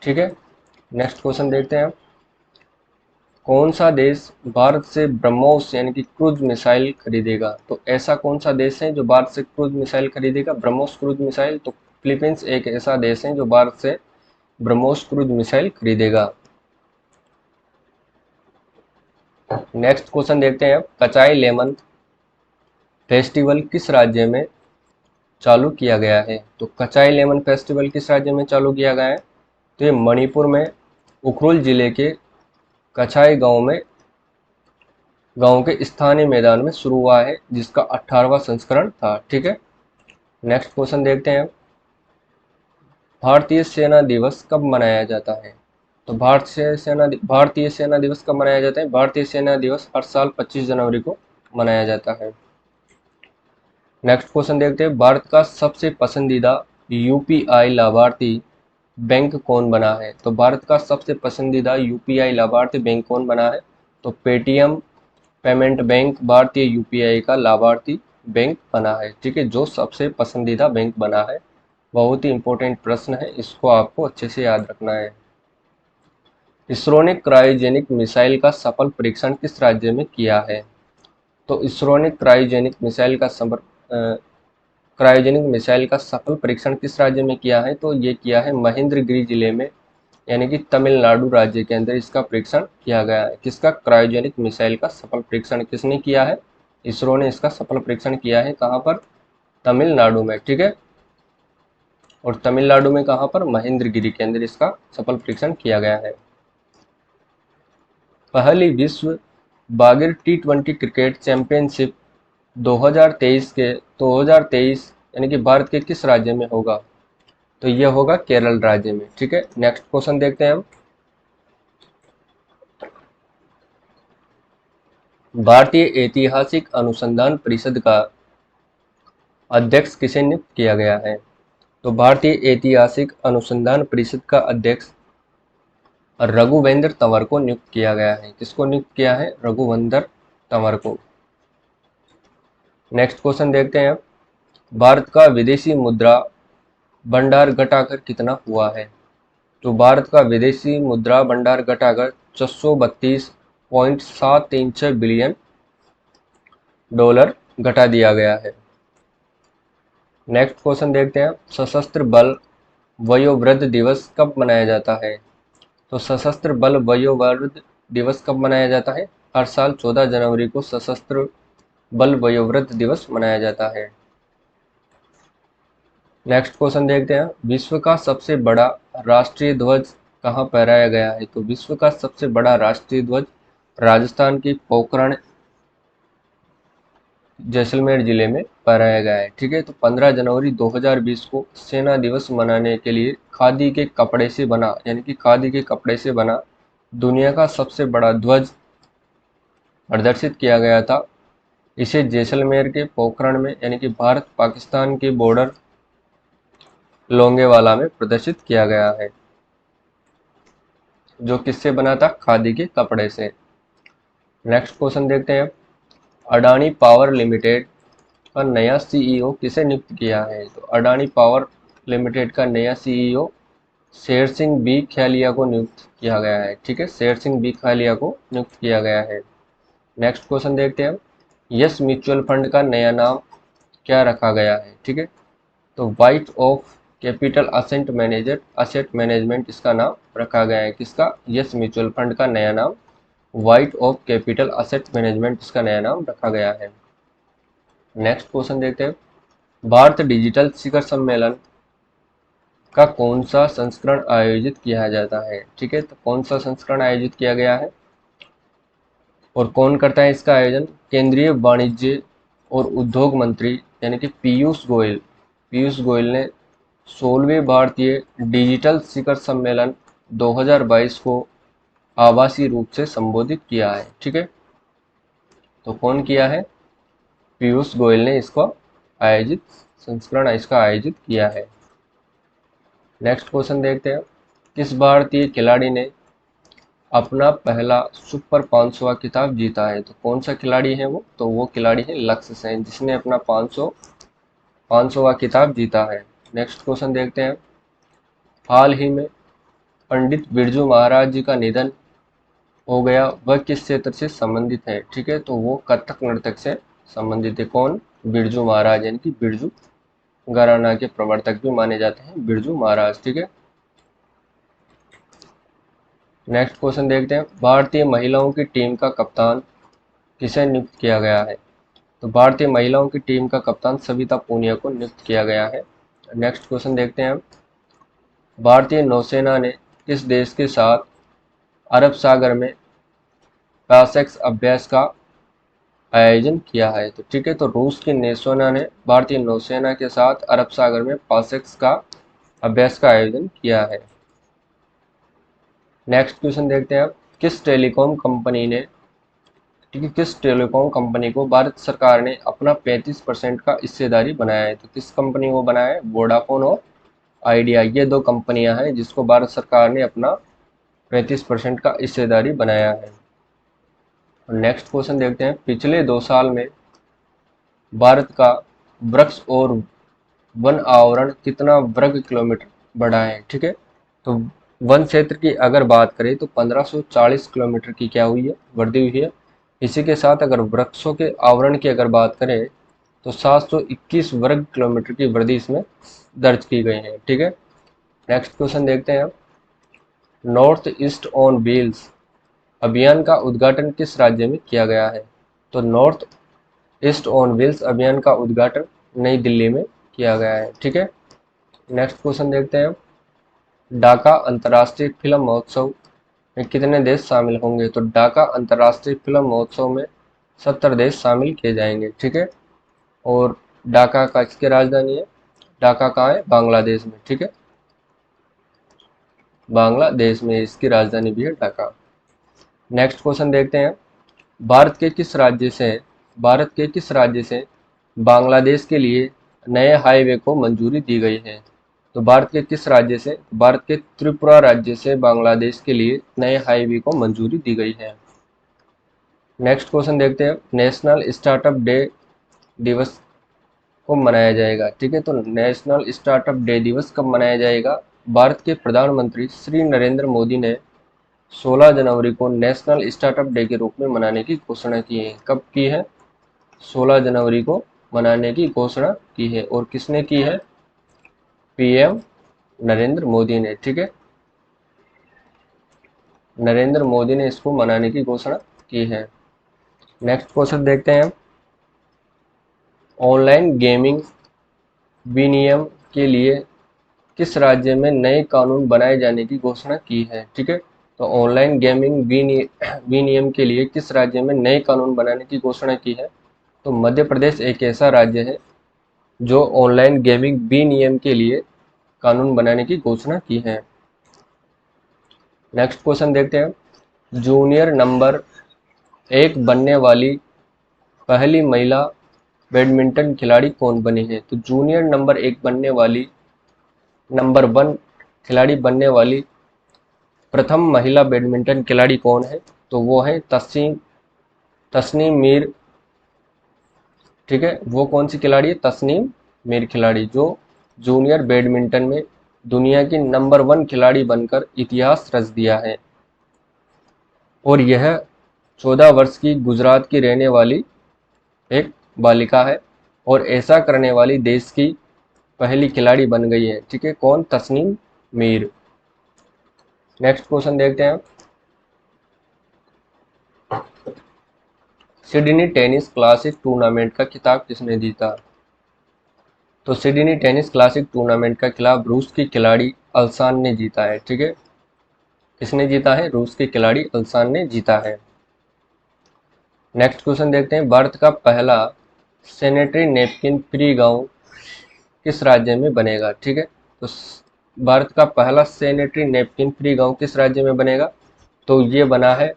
ठीक है, नेक्स्ट क्वेश्चन देखते हैं। कौन सा देश भारत से ब्रह्मोस यानी कि क्रूज मिसाइल खरीदेगा? तो ऐसा कौन सा देश है जो भारत से क्रूज मिसाइल खरीदेगा? BrahMos cruise missile. तो फिलीपींस एक ऐसा देश है जो भारत से ब्रह्मोस क्रूज मिसाइल खरीदेगा। नेक्स्ट क्वेश्चन देखते हैं। कचाई लेमन फेस्टिवल किस राज्य में चालू किया गया है? तो कचाई लेमन फेस्टिवल किस राज्य में चालू किया गया है? तो ये मणिपुर में उखरुल जिले के कछाई गांव के स्थानीय मैदान में शुरू हुआ है, जिसका 18वां संस्करण था। ठीक है, नेक्स्ट क्वेश्चन देखते हैं। भारतीय सेना दिवस कब मनाया जाता है? तो भारतीय सेना दिवस कब मनाया जाता है? भारतीय सेना दिवस हर साल 25 जनवरी को मनाया जाता है। नेक्स्ट क्वेश्चन देखते हैं। भारत का सबसे पसंदीदा यूपीआई लाभार्थी बैंक कौन बना है? तो भारत का सबसे पसंदीदा यूपीआई लाभार्थी बैंक कौन बना है? तो पेटीएम पेमेंट बैंक भारतीय यूपीआई का लाभार्थी बैंक बना है। ठीक है, जो सबसे पसंदीदा बैंक बना है। बहुत ही इंपॉर्टेंट प्रश्न है, इसको आपको अच्छे से याद रखना है। इसरो ने क्रायोजेनिक मिसाइल का सफल परीक्षण किस राज्य में किया है? तो इसरो ने क्रायोजेनिक मिसाइल का सफल परीक्षण किस राज्य में किया है? तो ये किया है महेंद्रगिरी जिले में, यानी कि तमिलनाडु राज्य के अंदर इसका परीक्षण किया गया है। किसका? क्रायोजेनिक मिसाइल का सफल परीक्षण किसने किया है? इसरो ने इसका सफल परीक्षण किया है। कहाँ पर? तमिलनाडु में। ठीक है, और तमिलनाडु में कहाँ पर? महेंद्रगिरी के अंदर इसका सफल परीक्षण किया गया है। पहली विश्व बागिर T20 क्रिकेट चैंपियनशिप 2023 यानी कि भारत के किस राज्य में होगा? तो यह होगा केरल राज्य में। ठीक है, नेक्स्ट क्वेश्चन देखते हैं हम। भारतीय ऐतिहासिक अनुसंधान परिषद का अध्यक्ष किसे नियुक्त किया गया है? तो भारतीय ऐतिहासिक अनुसंधान परिषद का अध्यक्ष रघुवेंद्र तंवर को नियुक्त किया गया है। किसको नियुक्त किया है? रघुवेंद्र तंवर को। नेक्स्ट क्वेश्चन देखते हैं। भारत का विदेशी मुद्रा भंडार घटाकर कितना हुआ है? तो भारत का विदेशी मुद्रा भंडार घटाकर 632.736 बिलियन डॉलर घटा दिया गया है। नेक्स्ट क्वेश्चन देखते हैं। सशस्त्र बल वयोवृद्ध दिवस कब मनाया जाता है? तो सशस्त्र बल वयोवृद्ध दिवस कब मनाया जाता है? हर साल 14 जनवरी को सशस्त्र बल वयोवृद्ध दिवस मनाया जाता है। नेक्स्ट क्वेश्चन देखते हैं। विश्व का सबसे बड़ा राष्ट्रीय ध्वज कहाँ फहराया गया है? तो विश्व का सबसे बड़ा राष्ट्रीय ध्वज राजस्थान की पोखरण जैसलमेर जिले में फहराया गया है। ठीक है, तो 15 जनवरी 2020 को सेना दिवस मनाने के लिए खादी के कपड़े से बना, यानी कि खादी के कपड़े से बना दुनिया का सबसे बड़ा ध्वज प्रदर्शित किया गया था। इसे जैसलमेर के पोखरण में, यानी कि भारत पाकिस्तान के बॉर्डर लोंगेवाला में प्रदर्शित किया गया है। जो किससे बना था? खादी के कपड़े से। नेक्स्ट क्वेश्चन देखते हैं। अडानी पावर लिमिटेड का नया सीईओ किसे नियुक्त किया है? तो अडानी पावर लिमिटेड का नया सीईओ शेर सिंह बी खैलिया को नियुक्त किया गया है। ठीक है, शेर सिंह बी खैलिया को नियुक्त किया गया है। नेक्स्ट क्वेश्चन देखते हैं। यस म्यूचुअल फंड का नया नाम क्या रखा गया है? ठीक है, तो white of capital asset management इसका नाम रखा गया है। किसका? यस म्यूचुअल फंड का नया नाम white of capital asset management इसका नया नाम रखा गया है। नेक्स्ट क्वेश्चन देखते हैं। भारत डिजिटल शिखर सम्मेलन का कौन सा संस्करण आयोजित किया जाता है? ठीक है, तो कौन सा संस्करण आयोजित किया गया है? और कौन करता है इसका आयोजन? केंद्रीय वाणिज्य और उद्योग मंत्री यानी कि पीयूष गोयल। पीयूष गोयल ने 16वें भारतीय डिजिटल शिखर सम्मेलन 2022 को आभासी रूप से संबोधित किया है। ठीक है, तो कौन किया है? पीयूष गोयल ने इसको आयोजित संस्करण इसका आयोजित किया है। नेक्स्ट क्वेश्चन देखते हैं, किस भारतीय खिलाड़ी ने अपना पहला सुपर 500वां खिताब जीता है? तो कौन सा खिलाड़ी है वो? तो वो खिलाड़ी है लक्ष्य सेन, जिसने अपना 500वां खिताब जीता है। नेक्स्ट क्वेश्चन देखते हैं, हाल ही में पंडित बिरजू महाराज जी का निधन हो गया, वह किस क्षेत्र से संबंधित है? ठीक है, तो वो कथक नृत्यक से संबंधित है। कौन? बिरजू महाराज, यानी कि बिरजू घराना के प्रवर्तक भी माने जाते हैं बिरजू महाराज। ठीक है, नेक्स्ट क्वेश्चन देखते हैं, भारतीय महिलाओं की टीम का कप्तान किसे नियुक्त किया गया है? तो भारतीय महिलाओं की टीम का कप्तान सविता पूनिया को नियुक्त किया गया है। नेक्स्ट क्वेश्चन देखते हैं, भारतीय नौसेना ने किस देश के साथ अरब सागर में पैसेक्स अभ्यास का आयोजन किया है? तो ठीक है, तो रूस की नौसेना ने भारतीय नौसेना के साथ अरब सागर में पैसेक्स का अभ्यास का आयोजन किया है। नेक्स्ट क्वेश्चन देखते हैं, किस टेलीकॉम कंपनी ने किस टेलीकॉम कंपनी को भारत सरकार ने अपना 35% का हिस्सेदारी बनाया है? तो किस कंपनी को बनाया है? वोडाफोन और आइडिया, ये दो कंपनियां हैं जिसको भारत सरकार ने अपना 35% का हिस्सेदारी बनाया है। नेक्स्ट क्वेश्चन देखते हैं, पिछले 2 साल में भारत का वृक्ष और वन आवरण कितना वर्ग किलोमीटर बढ़ा है? ठीक है, तो वन क्षेत्र की अगर बात करें तो 1540 किलोमीटर की क्या हुई है? वृद्धि हुई है। इसी के साथ अगर वृक्षों के आवरण की अगर बात करें तो 721 वर्ग किलोमीटर की वृद्धि इसमें दर्ज की गई है। ठीक है, नेक्स्ट क्वेश्चन देखते हैं, नॉर्थ ईस्ट ऑन व्हील्स अभियान का उद्घाटन किस राज्य में किया गया है? तो नॉर्थ ईस्ट ऑन व्हील्स अभियान का उद्घाटन नई दिल्ली में किया गया है। ठीक है, नेक्स्ट क्वेश्चन देखते हैं, ढाका अंतर्राष्ट्रीय फिल्म महोत्सव में कितने देश शामिल होंगे? तो ढाका अंतर्राष्ट्रीय फिल्म महोत्सव में 70 देश शामिल किए जाएंगे। ठीक है, और ढाका का किसकी राजधानी है? ढाका कहाँ है? बांग्लादेश में। ठीक है, बांग्लादेश में इसकी राजधानी भी है ढाका। नेक्स्ट क्वेश्चन देखते हैं, भारत के किस राज्य से बांग्लादेश के लिए नए हाईवे को मंजूरी दी गई है? तो भारत के किस राज्य से? भारत के त्रिपुरा राज्य से बांग्लादेश के लिए नए हाईवे को मंजूरी दी गई है। नेक्स्ट क्वेश्चन देखते हैं, नेशनल स्टार्टअप डे दिवस को मनाया जाएगा? ठीक है, तो नेशनल स्टार्टअप डे दिवस कब मनाया जाएगा? भारत के प्रधानमंत्री श्री नरेंद्र मोदी ने 16 जनवरी को नेशनल स्टार्टअप डे के रूप में मनाने की घोषणा की है। कब की है? 16 जनवरी को मनाने की घोषणा की है। और किसने की है? पीएम नरेंद्र मोदी ने। ठीक है, नरेंद्र मोदी ने इसको मनाने की घोषणा की है। नेक्स्ट क्वेश्चन देखते हैं, ऑनलाइन गेमिंग विनियम के लिए किस राज्य में नए कानून बनाए जाने की घोषणा की है? ठीक है, तो ऑनलाइन गेमिंग विनियम के लिए किस राज्य में नए कानून बनाने की घोषणा की है? तो मध्य प्रदेश एक ऐसा राज्य है जो ऑनलाइन गेमिंग विनियम के लिए कानून बनाने की घोषणा की है। नेक्स्ट क्वेश्चन देखते हैं, जूनियर नंबर 1 बनने वाली पहली महिला बैडमिंटन खिलाड़ी कौन बनी है? तो जूनियर नंबर 1 बनने वाली नंबर 1 खिलाड़ी बनने वाली प्रथम महिला बैडमिंटन खिलाड़ी कौन है? तो वो है तस्नीम मीर। ठीक है, वो कौन सी खिलाड़ी है? तस्नीम मीर खिलाड़ी, जो जूनियर बैडमिंटन में दुनिया की नंबर 1 खिलाड़ी बनकर इतिहास रच दिया है। और यह 14 वर्ष की गुजरात की रहने वाली एक बालिका है और ऐसा करने वाली देश की पहली खिलाड़ी बन गई है। ठीक है, कौन? तस्नीम मीर। नेक्स्ट क्वेश्चन देखते हैं, सिडनी टेनिस क्लासिक टूर्नामेंट का खिताब किसने जीता? तो सिडनी टेनिस क्लासिक टूर्नामेंट का खिताब रूस की खिलाड़ी अल्सान ने जीता है। ठीक है, किसने जीता है? रूस के खिलाड़ी अल्सान ने जीता है। नेक्स्ट क्वेश्चन देखते हैं, भारत का पहला सैनिटरी नैपकिन फ्री गांव किस राज्य में बनेगा। ठीक है, तो भारत का पहला सैनिटरी नैपकिन फ्री गांव किस राज्य में बनेगा, तो ये बना है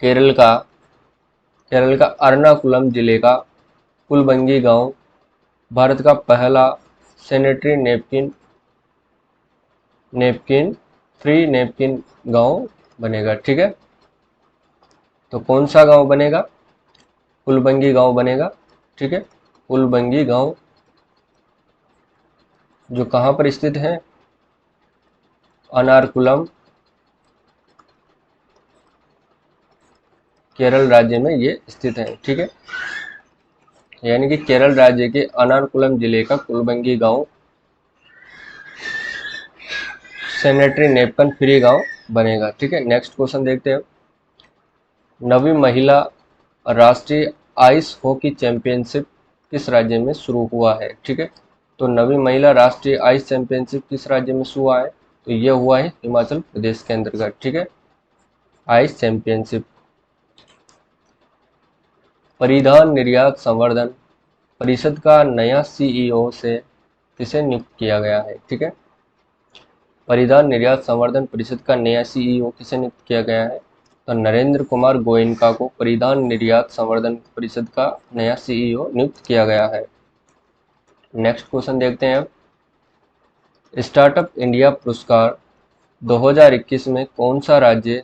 केरल का एर्नाकुलम जिले का कुलबंगी गांव भारत का पहला सैनिटरी नैपकिन फ्री नैपकिन गांव बनेगा। ठीक है, तो कौन सा गांव बनेगा, कुलबंगी गांव बनेगा। ठीक है, कुलबंगी गांव जो कहाँ पर स्थित है, अनारकुलम केरल राज्य में ये स्थित है। ठीक है, यानी कि केरल राज्य के अनारकुलम जिले का कुलबंगी गांव सैनिटरी नैपकिन फ्री गांव बनेगा। ठीक है, नेक्स्ट क्वेश्चन देखते हैं, नवी महिला राष्ट्रीय आइस हॉकी चैंपियनशिप किस राज्य में शुरू हुआ है। ठीक है, तो नवी महिला राष्ट्रीय आइस चैंपियनशिप किस राज्य में शुरू हुआ है, तो ये हुआ है हिमाचल प्रदेश के अंतर्गत। ठीक है, आइस चैंपियनशिप। परिधान निर्यात संवर्धन परिषद का नया सीईओ से किसे नियुक्त किया गया है। ठीक है, परिधान निर्यात संवर्धन परिषद का नया सीईओ किसे नियुक्त किया गया है, तो नरेंद्र कुमार गोयनका को परिधान निर्यात संवर्धन परिषद का नया सीईओ नियुक्त किया गया है। नेक्स्ट क्वेश्चन देखते हैं, स्टार्टअप इंडिया पुरस्कार 2021 में कौन सा राज्य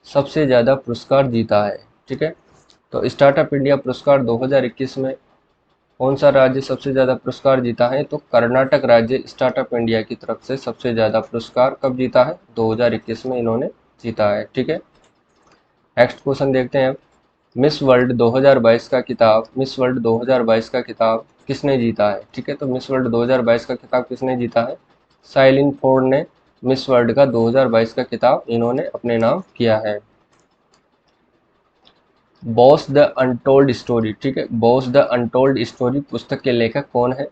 सबसे ज़्यादा पुरस्कार जीता है। ठीक है, तो स्टार्टअप इंडिया पुरस्कार 2021 में कौन सा राज्य सबसे ज़्यादा पुरस्कार जीता है, तो कर्नाटक राज्य स्टार्टअप इंडिया की तरफ से सबसे ज़्यादा पुरस्कार कब जीता है, 2021 में इन्होंने जीता है। ठीक है, नेक्स्ट क्वेश्चन देखते हैं, मिस वर्ल्ड 2022 का खिताब किसने जीता है। ठीक है, तो मिस वर्ल्ड 2022 का खिताब किसने जीता है, साइलिन फोर्ड ने मिस वर्ल्ड का 2022 का खिताब इन्होंने अपने नाम किया है। बॉस द अनटोल्ड स्टोरी, ठीक है, बॉस द अनटोल्ड स्टोरी पुस्तक के लेखक कौन है,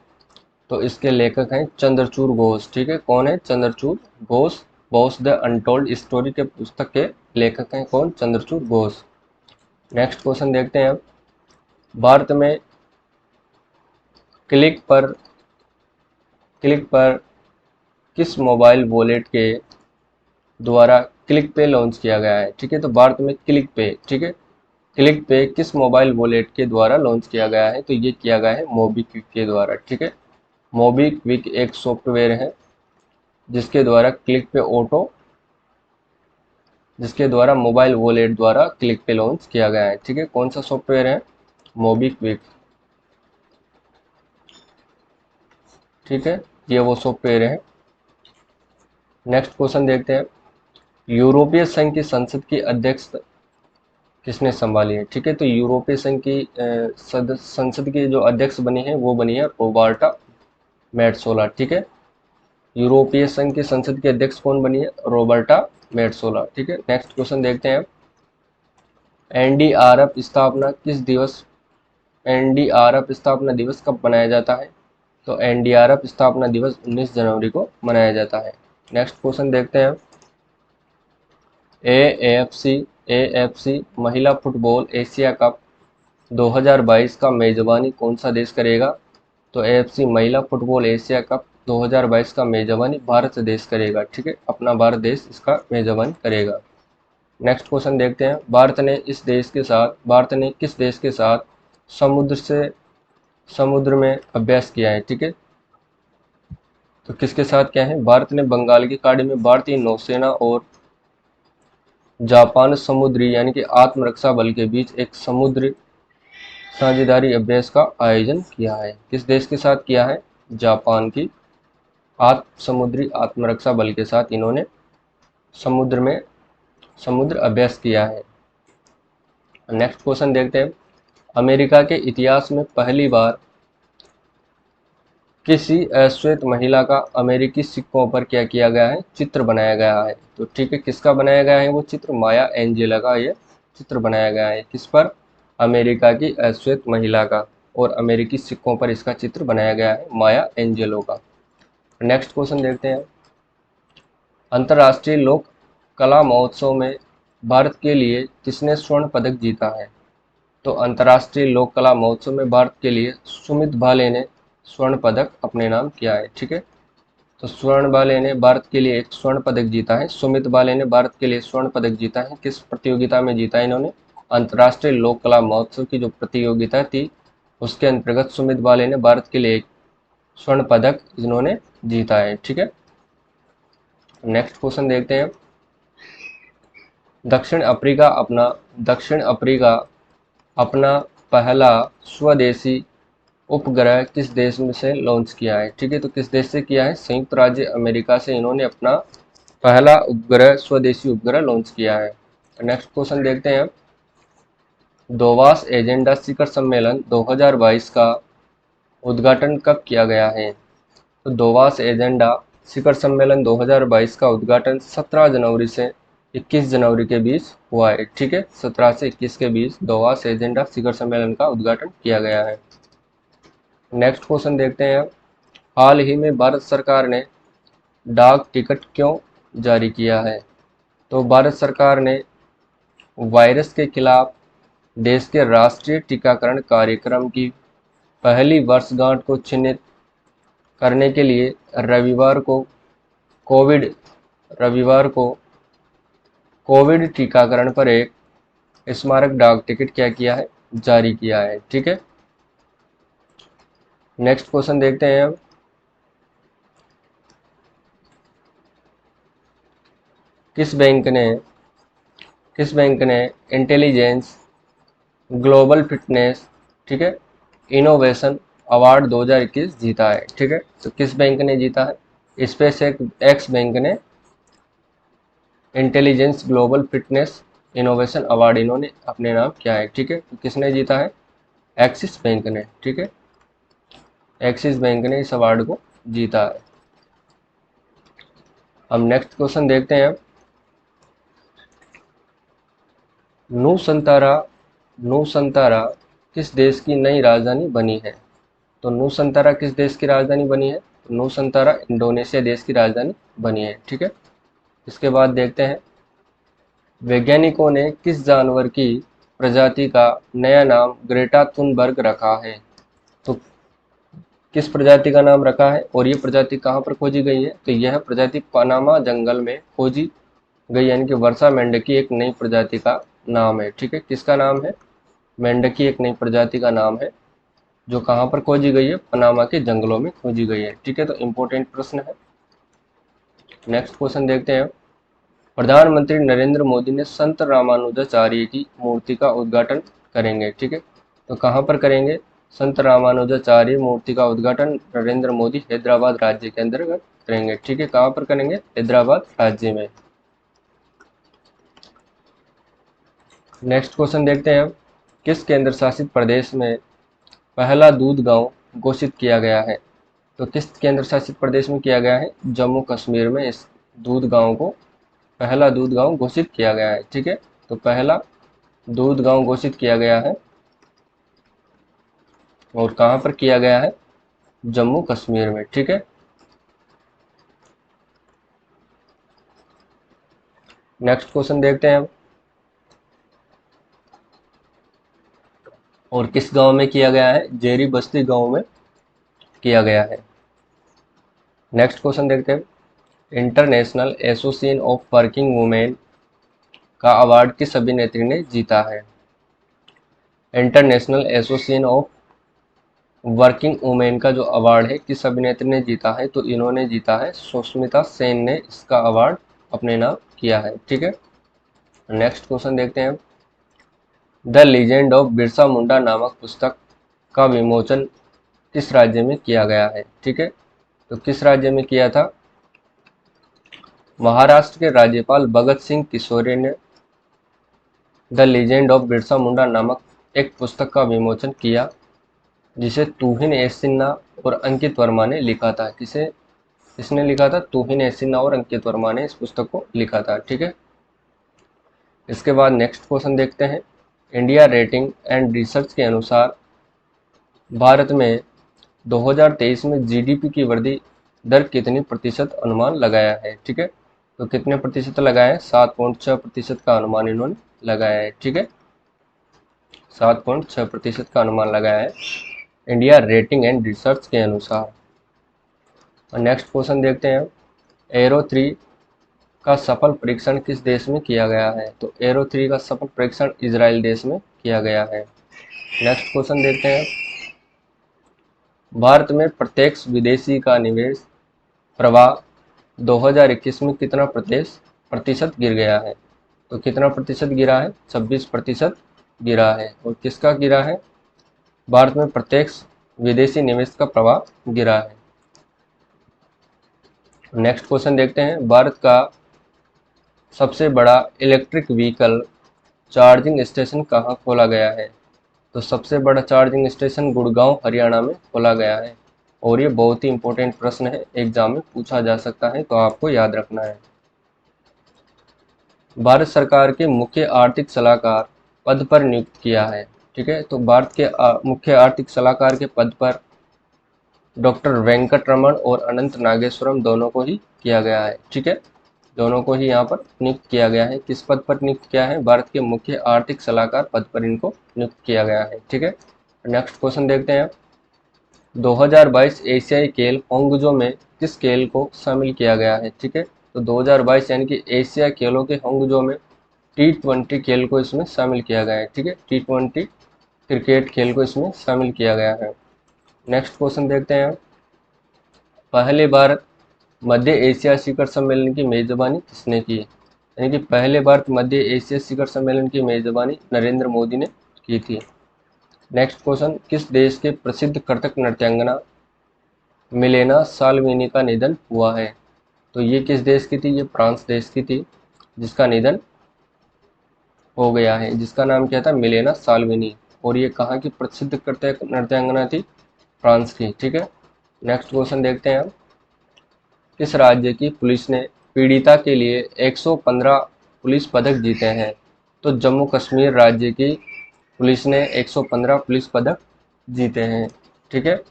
तो इसके लेखक हैं चंद्रचूड़ घोष। ठीक है, कौन है, Chandrachud Ghosh. Boss the untold story के पुस्तक के लेखक हैं कौन, चंद्रचूड़ घोष। नेक्स्ट क्वेश्चन देखते हैं, भारत में क्लिक पर किस मोबाइल वॉलेट के द्वारा क्लिक पे लॉन्च किया गया है। ठीक है, तो भारत में क्लिक पे, ठीक है, क्लिक पे किस मोबाइल वॉलेट के द्वारा लॉन्च किया गया है, तो ये किया गया है मोबीक्विक के द्वारा। ठीक है, मोबीक्विक एक सॉफ्टवेयर है जिसके द्वारा जिसके द्वारा मोबाइल वॉलेट द्वारा क्लिक पे लॉन्च किया गया है। ठीक है, कौन सा सॉफ्टवेयर है, मोबीक्विक। ठीक है, ये वो सॉफ्टवेयर है। नेक्स्ट क्वेश्चन देखते हैं, यूरोपीय संघ की संसद की अध्यक्ष किसने संभाली है। ठीक है, तो यूरोपीय संघ की संसद की जो अध्यक्ष बनी है वो बनी है रोबर्टा मेट्सोला। ठीक है, यूरोपीय संघ की संसद की अध्यक्ष कौन बनी है, रोबर्टा मेट्सोला। ठीक है, नेक्स्ट क्वेश्चन देखते हैं, एनडीआरएफ स्थापना किस दिवस एनडीआरएफ स्थापना दिवस कब मनाया जाता है, तो एनडीआरएफ स्थापना दिवस 19 जनवरी को मनाया जाता है। नेक्स्ट क्वेश्चन देखते हैं, एएफसी महिला फुटबॉल एशिया कप 2022 का मेजबानी कौन सा देश करेगा, तो एएफसी महिला फुटबॉल एशिया कप 2022 का मेजबानी भारत देश करेगा। ठीक है, अपना भारत देश इसका मेजबानी करेगा। नेक्स्ट क्वेश्चन देखते हैं, भारत ने किस देश के साथ समुद्र में अभ्यास किया है। ठीक है, तो किसके साथ क्या है, भारत ने बंगाल की खाड़ी में भारतीय नौसेना और जापान समुद्री यानी कि आत्मरक्षा बल के बीच एक समुद्री साझेदारी अभ्यास का आयोजन किया है। किस देश के साथ किया है, जापान की समुद्री आत्मरक्षा बल के साथ इन्होंने समुद्र अभ्यास किया है। नेक्स्ट क्वेश्चन देखते हैं, अमेरिका के इतिहास में पहली बार किसी अश्वेत महिला का अमेरिकी सिक्कों पर क्या किया गया है, चित्र बनाया गया है। तो ठीक है, किसका बनाया गया है वो चित्र, माया एंजेला का ये चित्र बनाया गया है। किस पर, अमेरिका की अश्वेत महिला का, और अमेरिकी सिक्कों पर इसका चित्र बनाया गया है माया एंजेलो का। नेक्स्ट क्वेश्चन देखते हैं, अंतर्राष्ट्रीय लोक कला महोत्सव में भारत के लिए किसने स्वर्ण पदक जीता है। तो अंतर्राष्ट्रीय लोक कला महोत्सव में भारत के लिए सुमित भाले ने स्वर्ण पदक अपने नाम किया है। ठीक है, तो स्वर्ण भाले ने भारत के लिए एक स्वर्ण पदक जीता है। सुमित भाले ने भारत के लिए स्वर्ण पदक जीता है। किस प्रतियोगिता में जीता है इन्होंने? अंतर्राष्ट्रीय लोक कला महोत्सव की जो प्रतियोगिता थी उसके अंतर्गत सुमित भाले ने भारत के लिए एक स्वर्ण पदक इन्होंने जीता है। ठीक है, नेक्स्ट क्वेश्चन देखते हैं। दक्षिण अफ्रीका अपना पहला स्वदेशी उपग्रह किस देश में से लॉन्च किया है? ठीक है, तो किस देश से किया है? संयुक्त राज्य अमेरिका से इन्होंने अपना पहला उपग्रह, स्वदेशी उपग्रह लॉन्च किया है। नेक्स्ट क्वेश्चन देखते हैं। दोवास एजेंडा शिखर सम्मेलन 2022 का उद्घाटन कब किया गया है? तो दोवास एजेंडा शिखर सम्मेलन 2022 का उद्घाटन 17 जनवरी से 21 जनवरी के बीच हुआ है। ठीक है, 17 से 21 के बीच दोवास एजेंडा शिखर सम्मेलन का उद्घाटन किया गया है। नेक्स्ट क्वेश्चन देखते हैं। हाल ही में भारत सरकार ने डाक टिकट क्यों जारी किया है? तो भारत सरकार ने वायरस के खिलाफ देश के राष्ट्रीय टीकाकरण कार्यक्रम की पहली वर्षगांठ को चिन्हित करने के लिए रविवार को कोविड टीकाकरण पर एक स्मारक डाक टिकट क्या किया है? जारी किया है। ठीक है, नेक्स्ट क्वेश्चन देखते हैं। किस बैंक ने इंटेलिजेंस ग्लोबल फिटनेस, ठीक है, इनोवेशन अवार्ड 2021 जीता है? ठीक है, तो किस बैंक ने जीता है? स्पेस एक्स बैंक ने intelligence global fitness innovation award इन्होंने अपने नाम किया है। ठीक है, तो किसने जीता है? एक्सिस बैंक ने। ठीक है, एक्सिस बैंक ने इस अवार्ड को जीता है। हम नेक्स्ट क्वेश्चन देखते हैं। नूसंतारा किस देश की नई राजधानी बनी है? तो नूसंतारा किस देश की राजधानी बनी है? नूसंतारा इंडोनेशिया देश की राजधानी बनी है। ठीक है, इसके बाद देखते हैं। वैज्ञानिकों ने किस जानवर की प्रजाति का नया नाम ग्रेटा थुनबर्ग रखा है? तो किस प्रजाति का नाम रखा है और ये प्रजाति कहाँ पर खोजी गई है? तो यह प्रजाति पनामा जंगल में खोजी गई, यानी कि वर्षा मेंढक की एक नई प्रजाति का नाम है। ठीक है, किसका नाम है? मेंढक की एक नई प्रजाति का नाम है, जो कहाँ पर खोजी गई है? पनामा के जंगलों में खोजी गई है। ठीक है, तो इम्पोर्टेंट प्रश्न है। नेक्स्ट क्वेश्चन देखते हैं। प्रधानमंत्री नरेंद्र मोदी ने संत रामानुजाचार्य की मूर्ति का उद्घाटन करेंगे। ठीक है, तो कहाँ पर करेंगे? संत रामानुजाचार्य मूर्ति का उद्घाटन नरेंद्र मोदी हैदराबाद राज्य के अंतर्गत करेंगे। ठीक है, कहाँ पर करेंगे? हैदराबाद राज्य में। नेक्स्ट क्वेश्चन देखते हैं। किस केंद्र शासित प्रदेश में पहला दूध गांव घोषित किया गया है? तो किस केंद्र शासित प्रदेश में किया गया है? जम्मू कश्मीर में इस पहला दूध गांव घोषित किया गया है। ठीक है, तो पहला दूध गांव घोषित किया गया है और कहां पर किया गया है? जम्मू कश्मीर में। ठीक है, नेक्स्ट क्वेश्चन देखते हैं। और किस गांव में किया गया है? जेरी बस्ती गांव में किया गया है। नेक्स्ट क्वेश्चन देखते हैं। International association of working women का अवार्ड किस अभिनेत्री ने जीता है? International association of working women का जो अवार्ड है किस अभिनेत्री ने जीता है? तो इन्होंने जीता है, सुष्मिता सेन ने इसका अवार्ड अपने नाम किया है। ठीक है, नेक्स्ट क्वेश्चन देखते हैं। The legend of Birsa Munda नामक पुस्तक का विमोचन किस राज्य में किया गया है? ठीक है, तो किस राज्य में किया था? महाराष्ट्र के राज्यपाल भगत सिंह किशोरी ने the legend of Birsa Munda नामक एक पुस्तक का विमोचन किया, जिसे तुहिन एस सिन्हा और अंकित वर्मा ने लिखा था। किसने लिखा था? तुहिन एस सिन्हा और अंकित वर्मा ने इस पुस्तक को लिखा था। ठीक है, इसके बाद नेक्स्ट क्वेश्चन देखते हैं। इंडिया रेटिंग एंड रिसर्च के अनुसार भारत में 2023 में जीडीपी की वृद्धि दर कितनी प्रतिशत अनुमान लगाया है? ठीक है, तो कितने प्रतिशत लगाया है? 7.6% का अनुमान इन्होंने लगाया है। ठीक है, 7.6% का अनुमान लगाया है इंडिया रेटिंग एंड रिसर्च के अनुसार। और नेक्स्ट क्वेश्चन देखते हैं, एरो 3 का सफल परीक्षण किस देश में किया गया है? तो एरो 3 का सफल परीक्षण इजराइल देश में किया गया है। नेक्स्ट क्वेश्चन देखते हैं, भारत में प्रत्यक्ष विदेशी का निवेश प्रवाह 2021 में कितना प्रतिशत गिर गया है? तो कितना प्रतिशत गिरा है? 26% गिरा है। और किसका गिरा है? भारत में प्रत्यक्ष विदेशी निवेश का प्रवाह गिरा है। नेक्स्ट क्वेश्चन देखते हैं, भारत का सबसे बड़ा इलेक्ट्रिक व्हीकल चार्जिंग स्टेशन कहाँ खोला गया है? तो सबसे बड़ा चार्जिंग स्टेशन गुड़गांव हरियाणा में खोला गया है। और ये बहुत ही इंपॉर्टेंट प्रश्न है, एग्जाम में पूछा जा सकता है, तो आपको याद रखना है। भारत सरकार के मुख्य आर्थिक सलाहकार पद पर नियुक्त किया है। ठीक है, तो भारत के मुख्य आर्थिक सलाहकार के पद पर डॉक्टर वेंकट रमन और अनंत नागेश्वरम दोनों को ही किया गया है। ठीक है, दोनों को ही यहाँ पर नियुक्त किया गया है। किस पद पर नियुक्त किया है? भारत के मुख्य आर्थिक सलाहकार पद पर इनको नियुक्त किया गया है। ठीक है, नेक्स्ट क्वेश्चन देखते हैं, 2022 एशियाई खेल होंगजो में किस खेल को शामिल किया गया है? ठीक है, तो 2022 यानी कि एशिया खेलों के होंगजो में T20 खेल को इसमें शामिल किया गया है। ठीक है, T20 क्रिकेट खेल को इसमें शामिल किया गया है। नेक्स्ट क्वेश्चन देखते हैं, पहले बार मध्य एशिया शिखर सम्मेलन की मेजबानी किसने की? यानी कि पहले बार मध्य एशिया शिखर सम्मेलन की मेजबानी नरेंद्र मोदी ने की थी। नेक्स्ट क्वेश्चन, किस देश के प्रसिद्ध कथक नृत्यांगना मिलेना साल्विनी का निधन हुआ है? तो ये किस देश की थी? ये फ्रांस देश की थी, जिसका निधन हो गया है, जिसका नाम क्या था? मिलेना साल्विनी। और ये कहाँ की प्रसिद्ध कथक नृत्यांगना थी? फ्रांस की। ठीक है, नेक्स्ट क्वेश्चन देखते हैं, किस राज्य की पुलिस ने पीड़िता के लिए 115 पुलिस पदक जीते हैं? तो जम्मू कश्मीर राज्य की पुलिस ने 115 पुलिस पदक जीते हैं। ठीक है,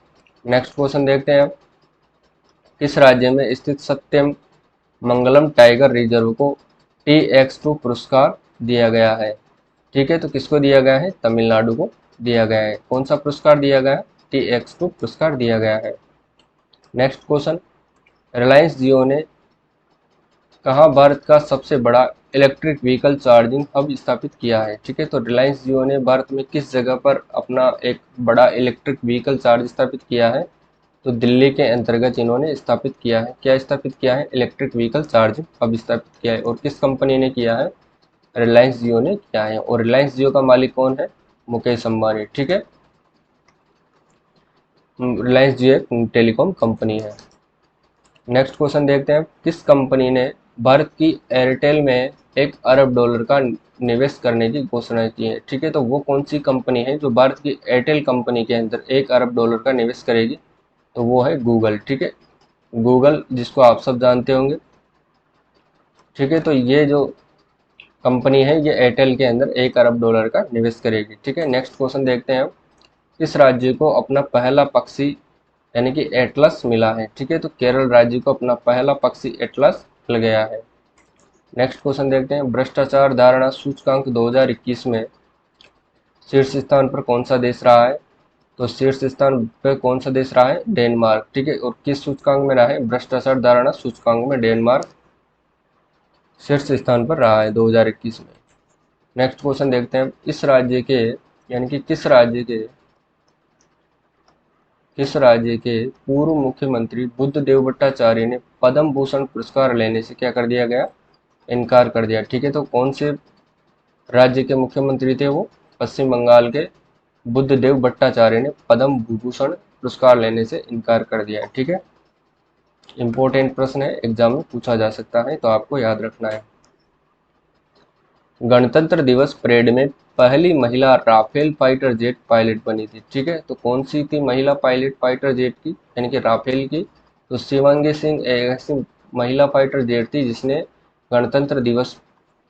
नेक्स्ट क्वेश्चन देखते हैं, किस राज्य में स्थित सत्यम मंगलम टाइगर रिजर्व को TX2 पुरस्कार दिया गया है? ठीक है, तो किसको दिया गया है? तमिलनाडु को दिया गया है। कौन सा पुरस्कार दिया गया है? TX2 पुरस्कार दिया गया है। नेक्स्ट क्वेश्चन, रिलायंस जियो ने कहाँ भारत का सबसे बड़ा इलेक्ट्रिक व्हीकल चार्जिंग हब स्थापित किया है? ठीक है, तो रिलायंस जियो ने भारत में किस जगह पर अपना एक बड़ा इलेक्ट्रिक व्हीकल चार्ज स्थापित किया है? तो दिल्ली के अंतर्गत इन्होंने स्थापित किया है। क्या स्थापित किया है? इलेक्ट्रिक व्हीकल चार्जिंग हब स्थापित किया है। और किस कंपनी ने किया है? रिलायंस जियो ने किया है। और रिलायंस जियो का मालिक कौन है? मुकेश अंबानी। ठीक है, रिलायंस जियो एक टेलीकॉम कंपनी है। नेक्स्ट क्वेश्चन देखते हैं, किस कंपनी ने भारत की एयरटेल में $1 अरब का निवेश करने की घोषणा की है? ठीक है, तो वो कौन सी कंपनी है जो भारत की एयरटेल कंपनी के अंदर $1 अरब का निवेश करेगी? तो वो है गूगल। ठीक है, गूगल जिसको आप सब जानते होंगे। ठीक है, तो ये जो कंपनी है ये एयरटेल के अंदर $1 अरब का निवेश करेगी। ठीक है, नेक्स्ट क्वेश्चन देखते हैं, किस राज्य को अपना पहला पक्षी यानी कि एटलस मिला है? ठीक है, तो केरल राज्य को अपना पहला पक्षी एटलस मिल गया है। नेक्स्ट क्वेश्चन देखते हैं, भ्रष्टाचार धारणा सूचकांक 2021 में शीर्ष स्थान पर कौन सा देश रहा है? तो शीर्ष स्थान पर कौन सा देश रहा है? डेनमार्क। ठीक है, और किस सूचकांक में रहा है? भ्रष्टाचार धारणा सूचकांक में डेनमार्क शीर्ष स्थान पर रहा है 2021 में। नेक्स्ट क्वेश्चन देखते हैं, इस राज्य के यानी कि किस राज्य के पूर्व मुख्यमंत्री बुद्धदेव भट्टाचार्य ने पद्म भूषण पुरस्कार लेने से क्या कर दिया गया? इनकार कर दिया। ठीक है, तो कौन से राज्य के मुख्यमंत्री थे वो? पश्चिम बंगाल के बुद्धदेव भट्टाचार्य ने पद्म विभूषण पुरस्कार लेने से इनकार कर दिया। ठीक है, इंपॉर्टेंट प्रश्न है, एग्जाम में पूछा जा सकता है, तो आपको याद रखना है। गणतंत्र दिवस परेड में पहली महिला राफेल फाइटर जेट पायलट बनी थी। ठीक है, तो कौन सी थी महिला पायलट फाइटर जेट की यानी कि राफेल की? तो शिवांगी सिंह एक ऐसी महिला फाइटर जेट थी जिसने गणतंत्र दिवस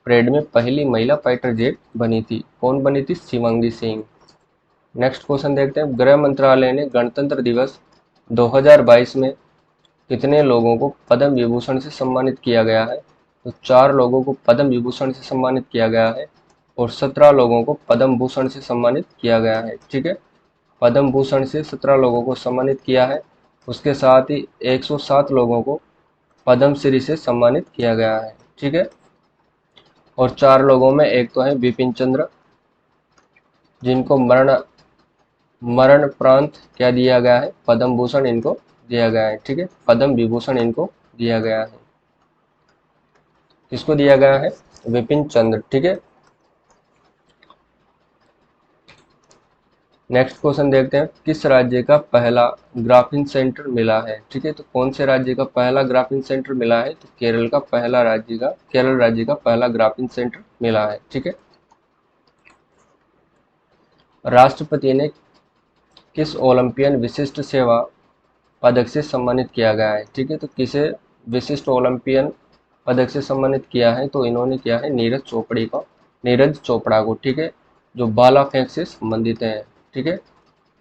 परेड में पहली महिला फाइटर जेट बनी थी। कौन बनी थी? शिवांगी सिंह। नेक्स्ट क्वेश्चन देखते हैं, गृह मंत्रालय ने गणतंत्र दिवस 2022 में कितने लोगों को पद्म विभूषण से सम्मानित किया गया है? तो 4 लोगों को पद्म विभूषण से सम्मानित किया गया है। और 17 लोगों को पद्म भूषण से सम्मानित किया गया है। ठीक है, पद्म भूषण से 17 लोगों को सम्मानित किया है। उसके साथ ही 107 लोगों को पद्म श्री से सम्मानित किया गया है। ठीक है, और 4 लोगों में एक तो है बिपिन चंद्र, जिनको मरणोपरांत क्या दिया गया है, पद्म भूषण इनको दिया गया है। ठीक है, पद्म विभूषण इनको दिया गया है। किसको दिया गया है? विपिन चंद्र। ठीक है, नेक्स्ट क्वेश्चन देखते हैं, किस राज्य का पहला ग्राफीन सेंटर मिला है? ठीक है, तो कौन से राज्य का पहला ग्राफीन सेंटर मिला है? तो केरल राज्य का पहला ग्राफीन सेंटर मिला है। ठीक है, राष्ट्रपति ने किस ओलंपियन विशिष्ट सेवा पदक से सम्मानित किया गया है? ठीक है, तो किसे विशिष्ट ओलंपियन पदक से सम्मानित किया है? तो इन्होंने किया है नीरज चोपड़ा को। ठीक है, जो भाला फेंक से संबंधित है। ठीक है,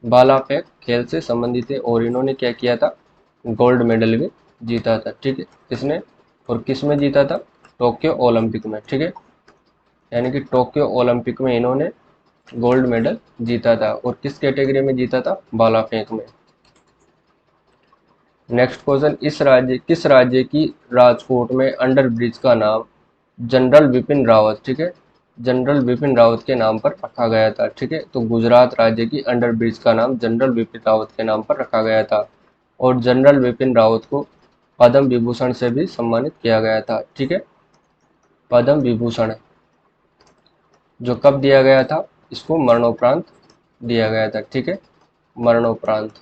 भाला फेंक खेल से संबंधित है, और इन्होंने क्या किया था? गोल्ड मेडल भी जीता था। ठीक है, किसने और किस में जीता था? टोक्यो ओलंपिक में। ठीक है, यानी कि टोक्यो ओलंपिक में इन्होंने गोल्ड मेडल जीता था, और किस कैटेगरी में जीता था? भाला फेंक में। नेक्स्ट क्वेश्चन, किस राज्य की राजकोट में अंडर ब्रिज का नाम जनरल बिपिन रावत, ठीक है, जनरल बिपिन रावत के नाम पर रखा गया था? ठीक है, तो गुजरात राज्य की अंडर ब्रिज का नाम जनरल बिपिन रावत के नाम पर रखा गया था, और जनरल बिपिन रावत को पद्म विभूषण से भी सम्मानित किया गया था। ठीक है, पद्म विभूषण जो कब दिया गया था? इसको मरणोपरांत दिया गया था। ठीक है, मरणोपरांत।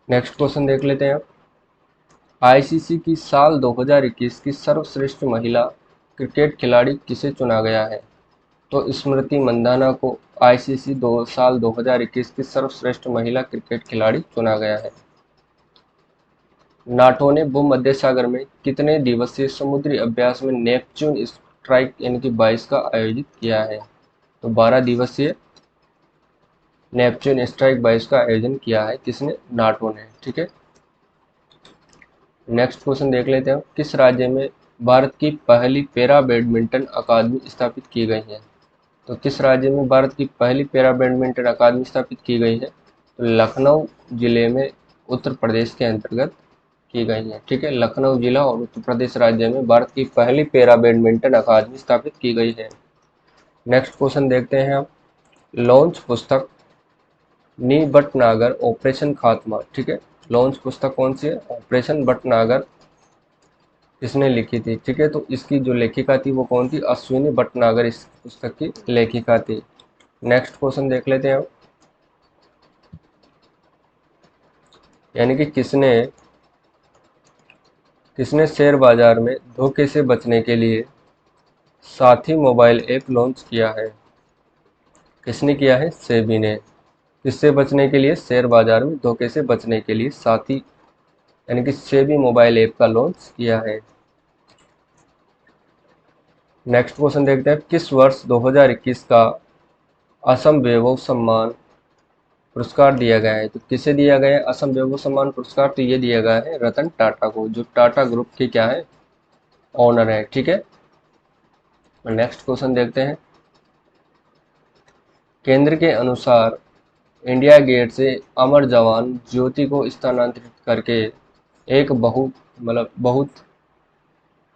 नेक्स्ट क्वेश्चन देख लेते हैं। आईसीसी की साल 2021 की सर्वश्रेष्ठ महिला क्रिकेट खिलाड़ी किसे चुना गया है? तो स्मृति मंदाना को आईसीसी साल 2021 की सर्वश्रेष्ठ महिला क्रिकेट खिलाड़ी चुना गया है। नाटो ने भूमध्य सागर में कितने दिवसीय समुद्री अभ्यास में नेपच्यून स्ट्राइक यानी कि 22 का आयोजित किया है? तो 12 दिवसीय नेपच्यून स्ट्राइक 22 का आयोजन किया है। किसने? नाटो ने। ठीक है, नेक्स्ट क्वेश्चन देख लेते हैं, किस राज्य में भारत की पहली पैरा बैडमिंटन अकादमी स्थापित की गई है? तो किस राज्य में भारत की पहली पैरा बैडमिंटन अकादमी स्थापित की गई है? तो लखनऊ जिले में उत्तर प्रदेश के अंतर्गत की गई है। ठीक है, लखनऊ जिला और उत्तर प्रदेश राज्य में भारत की पहली पैरा बैडमिंटन अकादमी स्थापित की गई है। नेक्स्ट क्वेश्चन देखते हैं आप, लॉन्च पुस्तक नी भटनागर ऑपरेशन खात्मा, ठीक है, लॉन्च पुस्तक कौन सी है? ऑपरेशन भटनागर इसने लिखी थी। ठीक है, तो इसकी जो लेखिका थी वो कौन थी? अश्विनी भटनागर इस पुस्तक की लेखिका थी। नेक्स्ट क्वेश्चन देख लेते हैं, यानी कि किसने शेयर बाजार में धोखे से बचने के लिए साथी मोबाइल ऐप लॉन्च किया है? किसने किया है? सेबी ने। किससे बचने के लिए? शेयर बाजार में धोखे से बचने के लिए साथी यानी कि सेबी मोबाइल ऐप का लॉन्च किया है। नेक्स्ट क्वेश्चन देखते हैं, किस वर्ष 2021 का असम वैभव सम्मान पुरस्कार दिया गया है? तो किसे दिया गया है असम वैभव सम्मान पुरस्कार? तो ये दिया गया है रतन टाटा को, जो टाटा ग्रुप के क्या है? ओनर है। ठीक है, नेक्स्ट क्वेश्चन देखते हैं, केंद्र के अनुसार इंडिया गेट से अमर जवान ज्योति को स्थानांतरित करके एक बहुत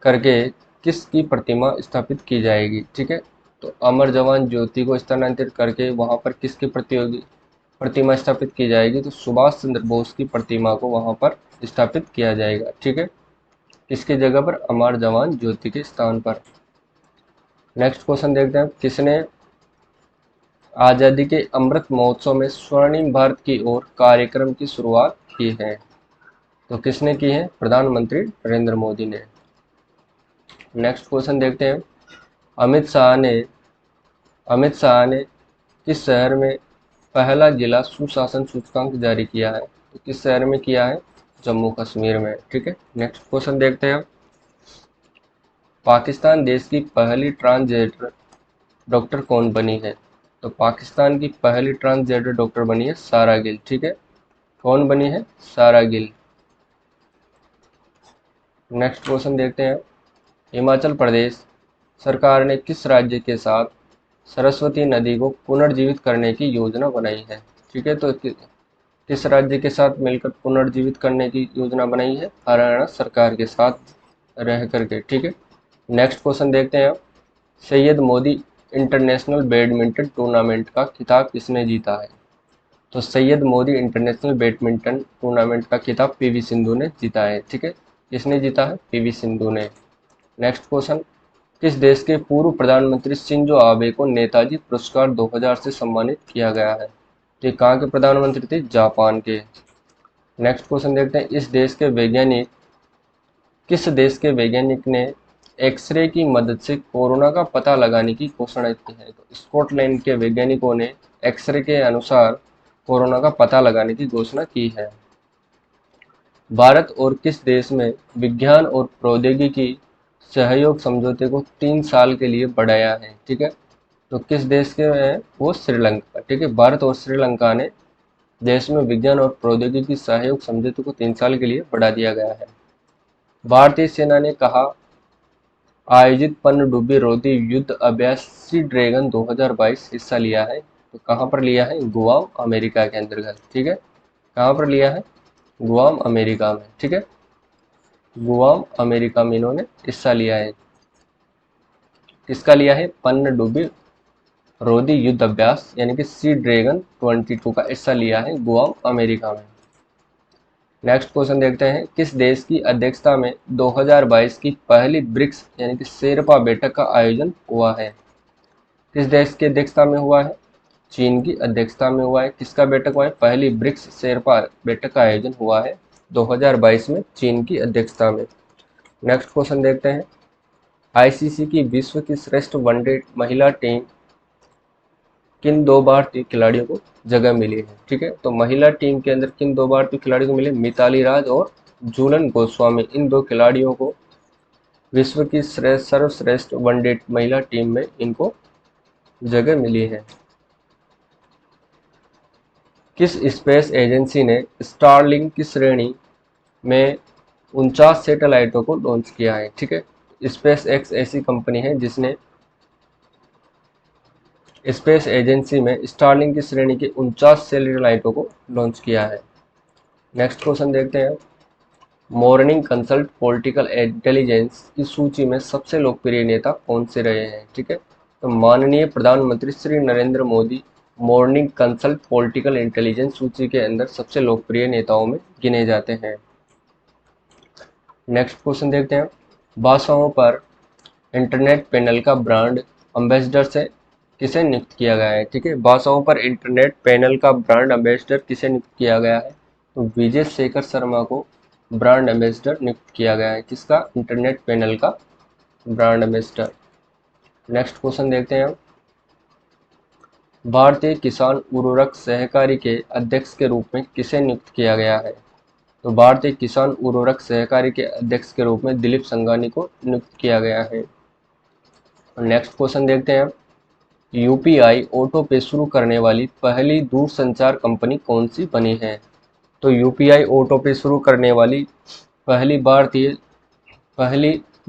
करके किसकी प्रतिमा स्थापित की जाएगी? ठीक है, तो अमर जवान ज्योति को स्थानांतरित करके वहां पर किसकी प्रतिमा स्थापित की जाएगी? तो सुभाष चंद्र बोस की प्रतिमा को वहां पर स्थापित किया जाएगा। ठीक है, किसकी जगह पर? अमर जवान ज्योति के स्थान पर। नेक्स्ट क्वेश्चन देखते हैं, किसने आजादी के अमृत महोत्सव में स्वर्णिम भारत की ओर कार्यक्रम की शुरुआत की है? तो किसने की है? प्रधानमंत्री नरेंद्र मोदी ने। नेक्स्ट क्वेश्चन देखते हैं, अमित शाह ने अमित शाह ने किस शहर में पहला जिला सुशासन सूचकांक जारी किया है? तो किस शहर में किया है? जम्मू कश्मीर में। ठीक है, नेक्स्ट क्वेश्चन देखते हैं, पाकिस्तान देश की पहली ट्रांसजेंडर डॉक्टर कौन बनी है? तो पाकिस्तान की पहली ट्रांसजेंडर डॉक्टर बनी है सारा गिल। ठीक है, कौन बनी है? सारा गिल। नेक्स्ट क्वेश्चन देखते हैं, हिमाचल प्रदेश सरकार ने किस राज्य के साथ सरस्वती नदी को पुनर्जीवित करने की योजना बनाई है? ठीक है, तो किस राज्य के साथ मिलकर पुनर्जीवित करने की योजना बनाई है? हरियाणा सरकार के साथ रह करके। ठीक है, नेक्स्ट क्वेश्चन देखते हैं। Syed Modi international badminton tournament का खिताब किसने जीता है? तो Syed Modi international badminton tournament का खिताब पीवी सिंधु ने जीता है। ठीक है, किसने जीता है? पीवी सिंधु ने। नेक्स्ट क्वेश्चन, किस देश के पूर्व प्रधानमंत्री शिंजो आबे को नेताजी पुरस्कार 2000 से सम्मानित किया गया है? तो ये कहाँ के प्रधानमंत्री थे? जापान के। नेक्स्ट क्वेश्चन देखते हैं, किस देश के वैज्ञानिक ने एक्सरे की मदद से कोरोना का पता लगाने की घोषणा की है? तो स्कॉटलैंड के वैज्ञानिकों ने एक्सरे के अनुसार कोरोना का पता लगाने की घोषणा की है। भारत और किस देश में विज्ञान और प्रौद्योगिकी सहयोग समझौते को 3 साल के लिए बढ़ाया है? ठीक है, तो किस देश के हैं? वो श्रीलंका। ठीक है, भारत और श्रीलंका ने देश में विज्ञान और प्रौद्योगिकी सहयोग समझौते को 3 साल के लिए बढ़ा दिया गया है। भारतीय सेना ने कहा आयोजित पनडुब्बी रोधी युद्ध अभ्यास सी ड्रैगन 2022 हिस्सा लिया है? तो कहाँ पर लिया है? गुआम, अमेरिका के अंतर्गत। ठीक है, कहाँ पर लिया है? गुआम, अमेरिका में। ठीक है, गुआम, अमेरिका में इन्होंने हिस्सा लिया है। किसका लिया है? पनडुब्बी रोधी युद्ध अभ्यास यानी कि सी ड्रैगन 22 का हिस्सा लिया है गुआम, अमेरिका में। नेक्स्ट क्वेश्चन देखते हैं, किस देश की अध्यक्षता में 2022 की पहली ब्रिक्स यानी कि शेरपा बैठक का आयोजन हुआ है? किस देश की अध्यक्षता में हुआ है? चीन की अध्यक्षता में हुआ है। किसका बैठक हुआ है? पहली ब्रिक्स शेरपा बैठक का आयोजन हुआ है 2022 में चीन की अध्यक्षता में। नेक्स्ट क्वेश्चन देखते हैं, आईसीसी की विश्व की श्रेष्ठ वनडे महिला टीम किन 2 भारतीय खिलाड़ियों को जगह मिली है? ठीक है, तो महिला टीम के अंदर किन 2 भारतीय खिलाड़ियों को मिले? मिताली राज और झूलन गोस्वामी। इन 2 खिलाड़ियों को विश्व की सर्वश्रेष्ठ वनडे महिला टीम में इनको जगह मिली है। किस स्पेस एजेंसी ने स्टारलिंक की श्रेणी में 49 सैटेलाइटों को लॉन्च किया है? ठीक है, स्पेस एक्स ऐसी कंपनी है जिसने स्पेस एजेंसी में स्टारलिंक की श्रेणी के 49 सैटेलाइटों को लॉन्च किया है। नेक्स्ट क्वेश्चन देखते हैं, मॉर्निंग कंसल्ट पॉलिटिकल इंटेलिजेंस की सूची में सबसे लोकप्रिय नेता कौन से रहे हैं? ठीक है, तो माननीय प्रधानमंत्री Shri Narendra Modi morning consult political intelligence सूची के अंदर सबसे लोकप्रिय नेताओं में गिने जाते हैं। नेक्स्ट क्वेश्चन देखते हैं, भाषाओं पर इंटरनेट पैनल का ब्रांड एम्बेसडर से किसे नियुक्त किया गया है? ठीक है, भाषाओं पर इंटरनेट पैनल का ब्रांड एम्बेसडर किसे नियुक्त किया गया है? तो विजय शेखर शर्मा को ब्रांड एम्बेसडर नियुक्त किया गया है। किसका? इंटरनेट पैनल का ब्रांड एम्बेसडर। नेक्स्ट क्वेश्चन देखते हैं, भारतीय किसान उर्वरक सहकारी के अध्यक्ष के रूप में किसे नियुक्त किया गया है? तो भारतीय किसान उर्वरक सहकारी के अध्यक्ष के रूप में दिलीप संघानी को नियुक्त किया गया है। नेक्स्ट क्वेश्चन देखते हैं, यूपीआई ऑटो पे शुरू करने वाली पहली दूरसंचार कंपनी कौन सी बनी है? तो यूपीआई ऑटो पे शुरू करने वाली पहली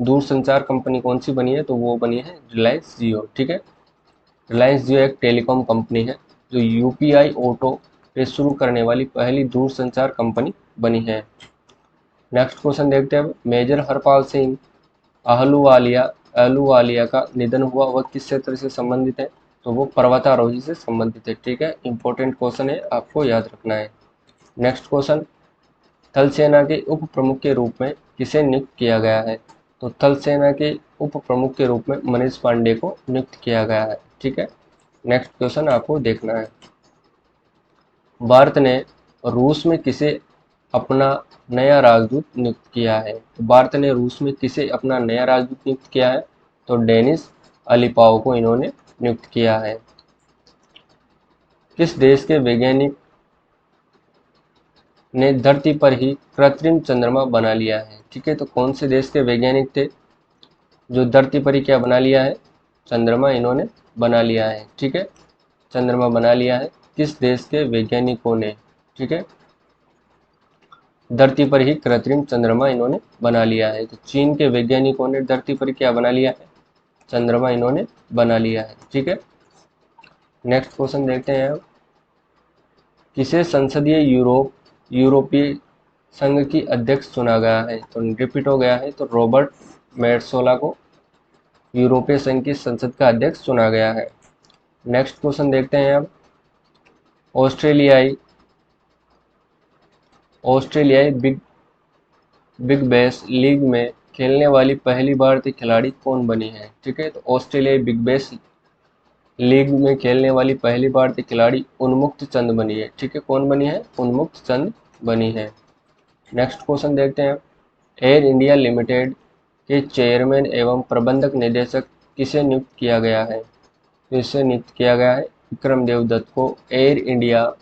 दूरसंचार कंपनी कौन सी बनी है? तो वो बनी है रिलायंस जियो। ठीक है, रिलायंस जियो एक टेलीकॉम कंपनी है जो यूपीआई ऑटो पे शुरू करने वाली पहली दूरसंचार कंपनी बनी है। नेक्स्ट क्वेश्चन देखते हैं, मेजर हरपाल सिंह आहलूवालिया का निधन हुआ, वह किस क्षेत्र से संबंधित है? तो वो पर्वतारोही से संबंधित है। ठीक है, इंपॉर्टेंट क्वेश्चन है, आपको याद रखना है। नेक्स्ट क्वेश्चन, थल सेना के उप प्रमुख के रूप में किसे नियुक्त किया गया है? तो थल सेना के उप प्रमुख के रूप में मनीष पांडे को नियुक्त किया गया है। ठीक है, नेक्स्ट क्वेश्चन आपको देखना है, भारत ने रूस में किसे अपना नया राजदूत नियुक्त किया है? तो भारत ने रूस में किसे अपना नया राजदूत नियुक्त किया है? तो डेनिस अलीपाव को इन्होंने नियुक्त किया है। किस देश के वैज्ञानिक ने धरती पर ही कृत्रिम चंद्रमा बना लिया है? ठीक है, तो कौन से देश के वैज्ञानिक थे जो धरती पर ही क्या बना लिया है? चंद्रमा इन्होंने बना लिया है। ठीक है, चंद्रमा बना लिया है किस देश के वैज्ञानिकों ने? ठीक है, धरती पर ही कृत्रिम चंद्रमा इन्होंने बना लिया है। तो चीन के वैज्ञानिकों ने धरती पर क्या बना लिया है? चंद्रमा इन्होंने बना लिया है। ठीक है, नेक्स्ट क्वेश्चन देखते हैं। किसे संसदीय यूरोपीय संघ की अध्यक्ष चुना गया है? तो रिपीट हो गया है, तो रॉबर्ट मेट्सोला को यूरोपीय संघ की संसद का अध्यक्ष चुना गया है। नेक्स्ट क्वेश्चन देखते हैं अब। ऑस्ट्रेलियाई ऑस्ट्रेलियाई बिग बैश लीग में खेलने वाली पहली भारतीय खिलाड़ी कौन बनी है? ठीक है, तो ऑस्ट्रेलियाई बिग बैश लीग में खेलने वाली पहली भारतीय खिलाड़ी उन्मुक्त चंद बनी है। ठीक है, कौन बनी है? उन्मुक्त चंद बनी है। नेक्स्ट क्वेश्चन देखते हैं। एयर इंडिया लिमिटेड के चेयरमैन एवं प्रबंधक निदेशक किसे नियुक्त किया गया है? तो इससे नियुक्त किया गया है विक्रम देवदत्त को एयर इंडिया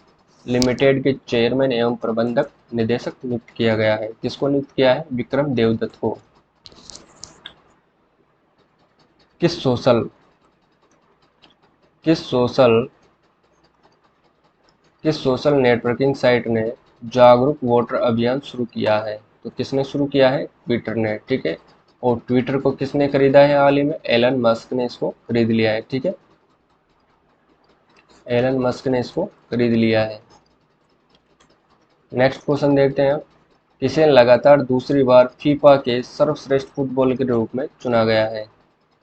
लिमिटेड के चेयरमैन एवं प्रबंधक निदेशक नियुक्त किया गया है। किसको नियुक्त किया है? विक्रम देवदत्त को। किस सोशल किस सोशल किस सोशल नेटवर्किंग साइट ने जागरूक वोटर अभियान शुरू किया है? तो किसने शुरू किया है? ट्विटर ने। ठीक है, और ट्विटर को किसने खरीदा है? हाल ही में एलन मस्क ने इसको खरीद लिया है। ठीक है, एलन मस्क ने इसको खरीद लिया है। नेक्स्ट क्वेश्चन देखते हैं। किसे लगातार दूसरी बार फीफा के सर्वश्रेष्ठ फुटबॉल के रूप में चुना गया है?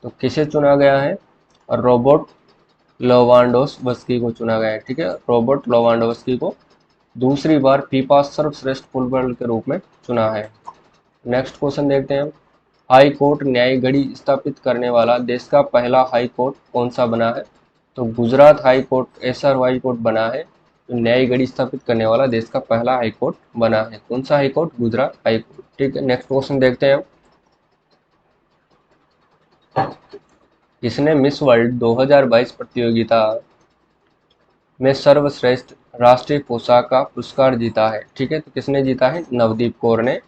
तो किसे चुना गया है? रोबोट लोवांडोव्स्की को चुना गया है। ठीक है, रोबोट लोवांडोव्स्की को दूसरी बार फीफा सर्वश्रेष्ठ फुटबॉल के रूप में चुना है। नेक्स्ट क्वेश्चन देखते हैं। हाई कोर्ट न्यायिक घड़ी स्थापित करने वाला देश का पहला हाई कोर्ट कौन सा बना है? तो गुजरात हाई कोर्ट ऐसा हाई कोर्ट बना है जो न्यायिक घड़ी स्थापित करने वाला देश का पहला हाई कोर्ट बना है। कौन सा high court? Gujarat high court. ठीक है, नेक्स्ट क्वेश्चन देखते हैं। किसने मिस वर्ल्ड 2022 प्रतियोगिता में सर्वश्रेष्ठ राष्ट्रीय पोशाक का पुरस्कार जीता है? ठीक है, तो किसने जीता है? नवदीप कौर ने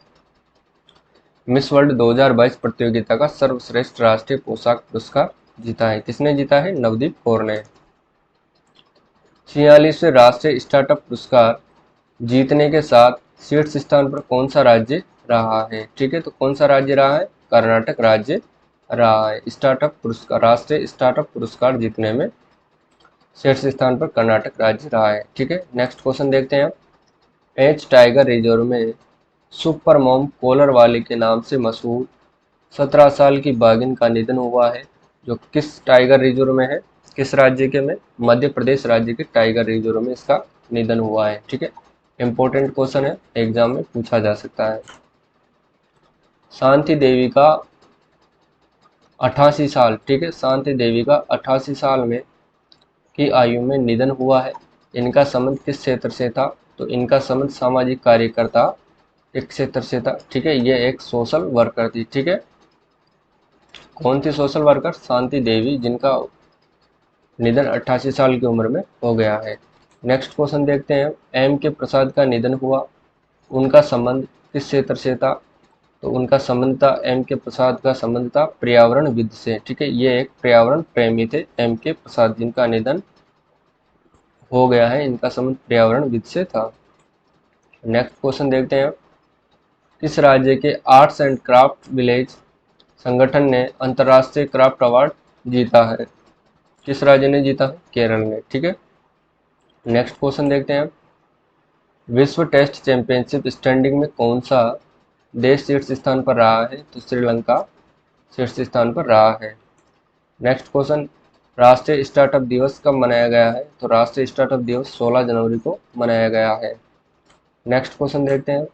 मिस वर्ल्ड 2022 प्रतियोगिता का सर्वश्रेष्ठ राष्ट्रीय पोशाक पुरस्कार जीता है। किसने जीता है? नवदीप कौर ने। 46वें राष्ट्रीय स्टार्टअप पुरस्कार जीतने के साथ शीर्ष स्थान पर कौन सा राज्य रहा है? ठीक है, तो कौन सा राज्य रहा है? कर्नाटक राज्य रहा है स्टार्टअप पुरस्कार, राष्ट्रीय स्टार्टअप पुरस्कार जीतने में शीर्ष स्थान पर कर्नाटक राज्य रहा है। ठीक है, नेक्स्ट क्वेश्चन देखते हैं। एच टाइगर रिजर्व में सुपर मॉम कॉलर वाले के नाम से मशहूर 17 साल की बाघिन का निधन हुआ है, जो किस टाइगर रिजर्व में है? किस राज्य के में? मध्य प्रदेश राज्य के टाइगर रिजर्व में इसका निधन हुआ है। ठीक है, इंपॉर्टेंट क्वेश्चन है, एग्जाम में पूछा जा सकता है। शांति देवी का 88 साल, ठीक है, शांति देवी का 88 साल में की आयु में निधन हुआ है। इनका संबंध किस क्षेत्र से था? तो इनका संबंध सामाजिक कार्यकर्ता एक क्षेत्र से था। ठीक है, ये एक सोशल वर्कर थी। ठीक है, कौन थी सोशल वर्कर? शांति देवी, जिनका निधन 88 साल की उम्र में हो गया है। नेक्स्ट क्वेश्चन देखते हैं। एम के प्रसाद का निधन हुआ, उनका संबंध किस क्षेत्र से था? तो उनका संबंध था, एम के प्रसाद का संबंध था पर्यावरणविद से। ठीक है, ये एक पर्यावरण प्रेमी थे एम के प्रसाद, जिनका निधन हो गया है। इनका संबंध पर्यावरणविद से था। नेक्स्ट क्वेश्चन देखते हैं। किस राज्य के आर्ट्स एंड क्राफ्ट विलेज संगठन ने अंतर्राष्ट्रीय क्राफ्ट अवार्ड जीता है? किस राज्य ने जीता है? केरल ने। ठीक है, नेक्स्ट क्वेश्चन देखते हैं। विश्व टेस्ट चैंपियनशिप स्टैंडिंग में कौन सा देश शीर्ष स्थान पर रहा है? तो श्रीलंका शीर्ष स्थान पर रहा है। Next question. राष्ट्रीय स्टार्टअप दिवस कब मनाया गया है? तो राष्ट्रीय स्टार्टअप दिवस 16 जनवरी को मनाया गया है। नेक्स्ट क्वेश्चन देखते हैं।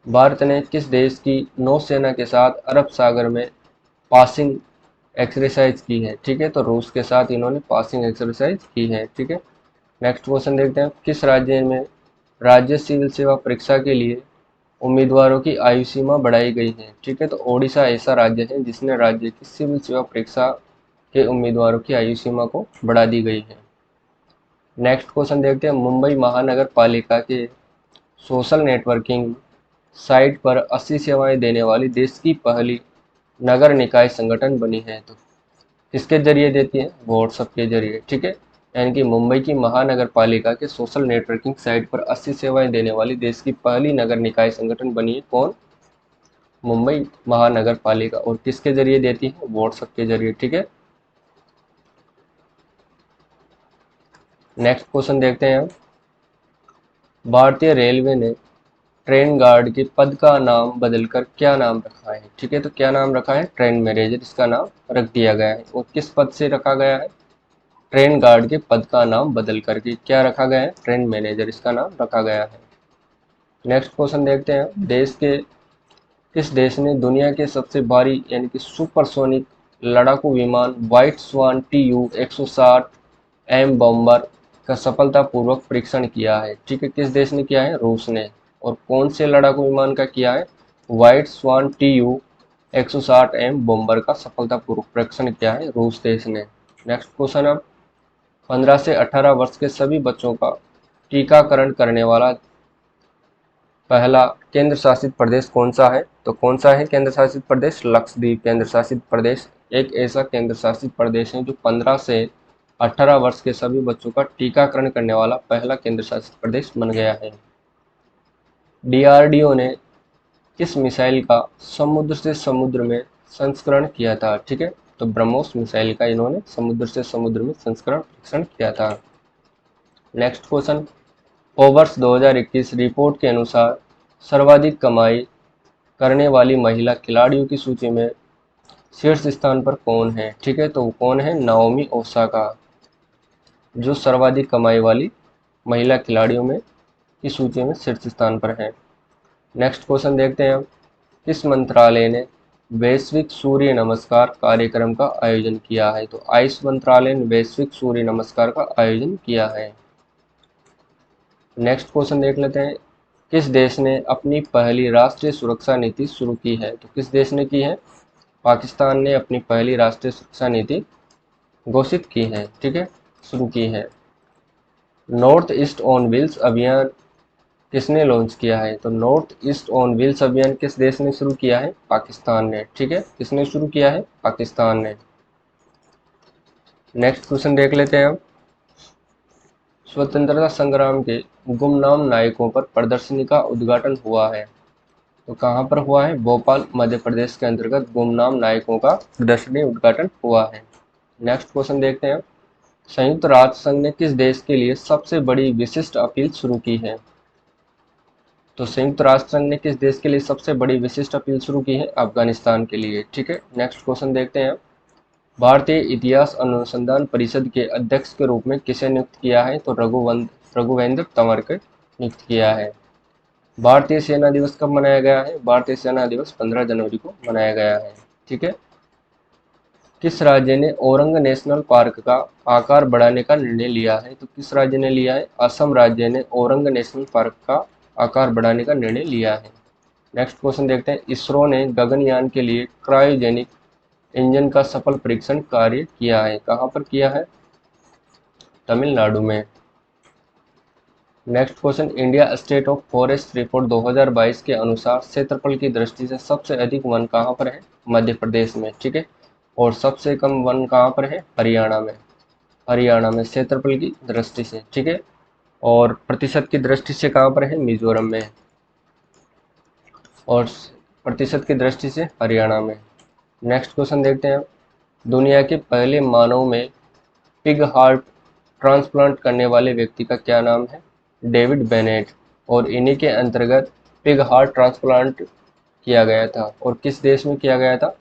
भारत ने किस देश की नौसेना के साथ अरब सागर में पासिंग एक्सरसाइज की है? ठीक है, तो रूस के साथ इन्होंने पासिंग एक्सरसाइज की है। ठीक है, नेक्स्ट क्वेश्चन देखते हैं। किस राज्य में राज्य सिविल सेवा परीक्षा के लिए उम्मीदवारों की आयु सीमा बढ़ाई गई है? ठीक है, तो ओडिशा ऐसा राज्य है जिसने राज्य की सिविल सेवा परीक्षा के उम्मीदवारों की आयु सीमा को बढ़ा दी गई है। नेक्स्ट क्वेश्चन देखते हैं। मुंबई महानगर पालिका के सोशल नेटवर्किंग साइट पर 80 सेवाएं देने वाली देश की पहली नगर निकाय संगठन बनी है। तो किसके जरिए देती है? व्हाट्सएप के जरिए। ठीक है, यानी कि मुंबई की महानगर पालिका के सोशल नेटवर्किंग साइट पर 80 सेवाएं देने वाली देश की पहली नगर निकाय संगठन बनी है। कौन? मुंबई महानगर पालिका। और किसके जरिए देती है? व्हाट्सएप के जरिए। ठीक है, नेक्स्ट क्वेश्चन देखते हैं हम। भारतीय रेलवे ने ट्रेन गार्ड के पद का नाम बदलकर क्या नाम रखा है? ठीक है, तो क्या नाम रखा है? ट्रेन मैनेजर इसका नाम रख दिया गया है। और किस पद से रखा गया है? ट्रेन गार्ड के पद का नाम बदल करके क्या रखा गया है? ट्रेन मैनेजर इसका नाम रखा गया है। नेक्स्ट क्वेश्चन देखते हैं। किस देश ने दुनिया के सबसे भारी यानी कि सुपरसोनिक लड़ाकू विमान व्हाइट स्वान TU 160 एम बॉम्बर का सफलतापूर्वक परीक्षण किया है? ठीक है, किस देश ने किया है? रूस ने। और कौन से लड़ाकू विमान का किया है? व्हाइट स्वान TU 160 एम बॉम्बर का सफलतापूर्वक परीक्षण किया है रूस देश ने। नेक्स्ट क्वेश्चन अब। 15 से 18 वर्ष के सभी बच्चों का टीकाकरण करने वाला पहला केंद्र शासित प्रदेश कौन सा है? तो कौन सा है केंद्र शासित प्रदेश? लक्षद्वीप केंद्र शासित प्रदेश एक ऐसा केंद्र शासित प्रदेश है जो 15 से 18 वर्ष के सभी बच्चों का टीकाकरण करने वाला पहला केंद्र शासित प्रदेश बन गया है। DRDO ने किस मिसाइल का समुद्र से समुद्र में संस्करण किया था? ठीक है, तो ब्रह्मोस मिसाइल का इन्होंने समुद्र से समुद्र में संस्करण परीक्षण किया था। Next question. फोर्ब्स 2021 रिपोर्ट के अनुसार सर्वाधिक कमाई करने वाली महिला खिलाड़ियों की सूची में शीर्ष स्थान पर कौन है? ठीक है, तो वो कौन है? नाओमी ओसाका, जो सर्वाधिक कमाई वाली महिला खिलाड़ियों में की सूची में शीर्ष स्थान पर है। नेक्स्ट क्वेश्चन देखते हैं हम। किस मंत्रालय ने वैश्विक सूर्य नमस्कार कार्यक्रम का आयोजन किया है? तो आयुष मंत्रालय ने वैश्विक सूर्य नमस्कार का आयोजन किया है। नेक्स्ट क्वेश्चन देख लेते हैं। किस देश ने अपनी पहली राष्ट्रीय सुरक्षा नीति शुरू की है? तो किस देश ने की है? पाकिस्तान ने अपनी पहली राष्ट्रीय सुरक्षा नीति घोषित की है। ठीक है, शुरू की है। नॉर्थ ईस्ट ऑन व्हील्स अभियान किसने लॉन्च किया है? तो नॉर्थ ईस्ट ऑन व्हील्स अभियान किस देश ने शुरू किया है? पाकिस्तान ने। ठीक है, किसने शुरू किया है? पाकिस्तान ने। नेक्स्ट क्वेश्चन देख लेते हैं हम। स्वतंत्रता संग्राम के गुमनाम नायकों पर प्रदर्शनी का उद्घाटन हुआ है, तो कहाँ पर हुआ है? भोपाल मध्य प्रदेश के अंतर्गत गुमनाम नायकों का प्रदर्शनी उद्घाटन हुआ है। नेक्स्ट क्वेश्चन देखते हैं। संयुक्त राष्ट्र संघ ने किस देश के लिए सबसे बड़ी विशिष्ट अपील शुरू की है? तो संयुक्त राष्ट्र संघ ने किस देश के लिए सबसे बड़ी विशिष्ट अपील शुरू की है? अफगानिस्तान के लिए। ठीक है, नेक्स्ट क्वेश्चन देखते हैं। भारतीय इतिहास अनुसंधान परिषद के अध्यक्ष के रूप में किसे नियुक्त किया है? तो रघुवेंद्र तंवर को नियुक्त किया है। भारतीय सेना दिवस कब मनाया गया है? भारतीय सेना दिवस 15 जनवरी को मनाया गया है। ठीक है, किस राज्य ने औरंग नेशनल पार्क का आकार बढ़ाने का निर्णय लिया है? तो किस राज्य ने लिया है? असम राज्य ने औरंग नेशनल पार्क का आकार बढ़ाने का निर्णय लिया है। नेक्स्ट क्वेश्चन देखते हैं। इसरो ने गगनयान के लिए क्रायोजेनिक इंजन का सफल परीक्षण कार्य किया है, कहाँ पर किया है? तमिलनाडु में। Next question. India state of forest report 2022 के अनुसार क्षेत्रफल की दृष्टि से सबसे अधिक वन कहाँ पर है? मध्य प्रदेश में। ठीक है, और सबसे कम वन कहाँ पर है? हरियाणा में। हरियाणा में क्षेत्रफल की दृष्टि से। ठीक है, और प्रतिशत की दृष्टि से कहाँ पर है? मिजोरम में। और प्रतिशत की दृष्टि से हरियाणा में। नेक्स्ट क्वेश्चन देखते हैं। दुनिया के पहले मानव में पिग हार्ट ट्रांसप्लांट करने वाले व्यक्ति का क्या नाम है? David Bennett. और इन्हीं के अंतर्गत पिग हार्ट ट्रांसप्लांट किया गया था। और किस देश में किया गया था?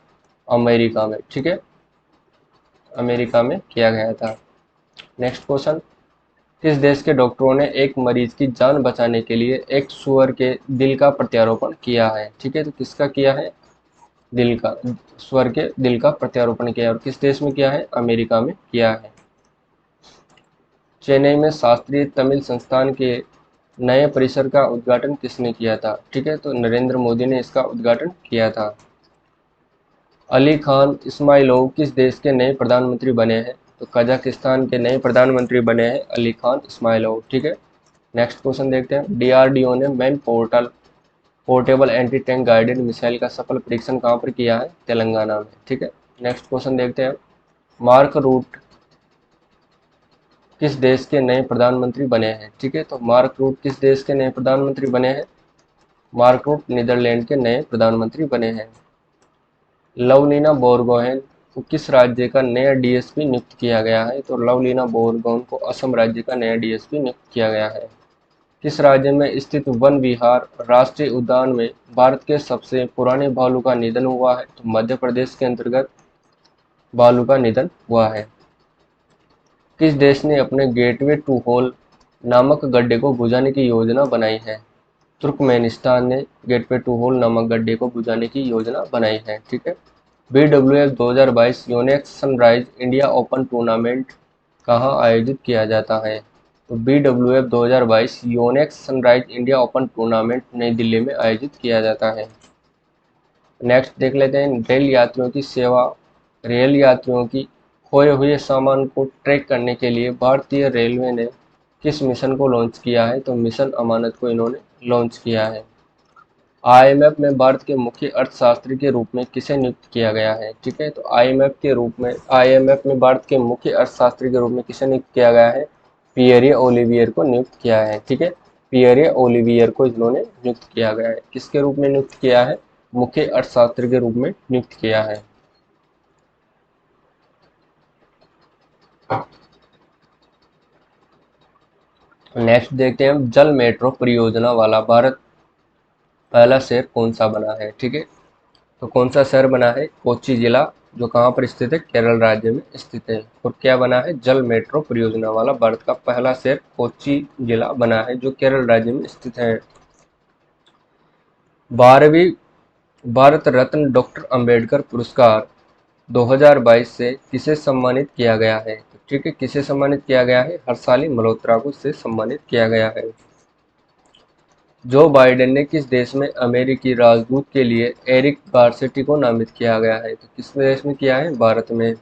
अमेरिका में। ठीक है, अमेरिका में किया गया था। Next question. किस देश के डॉक्टरों ने एक मरीज की जान बचाने के लिए एक सुअर के दिल का प्रत्यारोपण किया है? ठीक है, तो किसका किया है? दिल का, सुअर के दिल का प्रत्यारोपण किया है। और किस देश में किया है? अमेरिका में किया है। चेन्नई में शास्त्रीय तमिल संस्थान के नए परिसर का उद्घाटन किसने किया था? ठीक है, तो नरेंद्र मोदी ने इसका उद्घाटन किया था। अली खान इस्माइलोव किस देश के नए प्रधानमंत्री बने हैं? तो कजाकिस्तान के नए प्रधानमंत्री बने हैं अली खान इस्माइलोव। ठीक है, नेक्स्ट क्वेश्चन देखते हैं। DRDO ने man portable anti tank guided missile का सफल परीक्षण कहाँ पर किया है? तेलंगाना में। ठीक है, नेक्स्ट क्वेश्चन देखते हैं। मार्क रूट किस देश के नए प्रधानमंत्री बने हैं? ठीक है, तो मार्क रूट किस देश के नए प्रधानमंत्री बने हैं? मार्क रूट नीदरलैंड के नए प्रधानमंत्री बने हैं। लवलीना बोरगोहेन को किस राज्य का नया डीएसपी नियुक्त किया गया है? तो लवलीना बोरगोहेन को असम राज्य का नया डीएसपी नियुक्त किया गया है। किस राज्य में स्थित वन विहार राष्ट्रीय उद्यान में भारत के सबसे पुराने भालू का निधन हुआ है? तो मध्य प्रदेश के अंतर्गत भालू का निधन हुआ है। किस देश ने अपने गेटवे टू होल नामक गड्ढे को बुझाने की योजना बनाई है? तुर्कमेनिस्तान ने गेटवे टू होल नामक गड्ढे को बुझाने की योजना बनाई है। ठीक है। BWF 2022 Yonex sunrise India open tournament कहाँ आयोजित किया जाता है? तो BWF 2022 Yonex sunrise India open tournament नई दिल्ली में आयोजित किया जाता है। नेक्स्ट देख लेते हैं रेल यात्रियों की सेवा। रेल यात्रियों की खोए हुए सामान को ट्रैक करने के लिए भारतीय रेलवे ने किस मिशन को लॉन्च किया है? तो मिशन अमानत को इन्होंने लॉन्च किया है। IMF में भारत के मुख्य अर्थशास्त्री के रूप में किसे नियुक्त किया गया है? ठीक है। तो IMF में भारत के मुख्य अर्थशास्त्री के रूप में किसे नियुक्त किया गया है? पियरे ओलिवियर को नियुक्त किया है। ठीक है। पियरे ओलिवियर को इन्होंने नियुक्त किया गया है। किसके रूप में नियुक्त किया है? मुख्य अर्थशास्त्री के रूप में नियुक्त किया है। नेक्स्ट देखते हैं हम जल मेट्रो परियोजना वाला भारत पहला शहर कौन सा बना है? ठीक है। तो कौन सा शहर बना है? कोच्चि जिला, जो कहाँ पर स्थित है? केरल राज्य में स्थित है। और क्या बना है? जल मेट्रो परियोजना वाला भारत का पहला शहर कोच्चि जिला बना है, जो केरल राज्य में स्थित है। 12वीं भारत रत्न डॉक्टर अंबेडकर पुरस्कार 2022 से किसे सम्मानित किया गया है? ठीक है। किसे सम्मानित किया गया है? हर्षाली मल्होत्रा को से सम्मानित किया गया है। जो बाइडेन ने किस देश में अमेरिकी राजदूत के लिए एरिक गारसेटी को नामित किया गया है? तो किस देश में किया है? भारत में।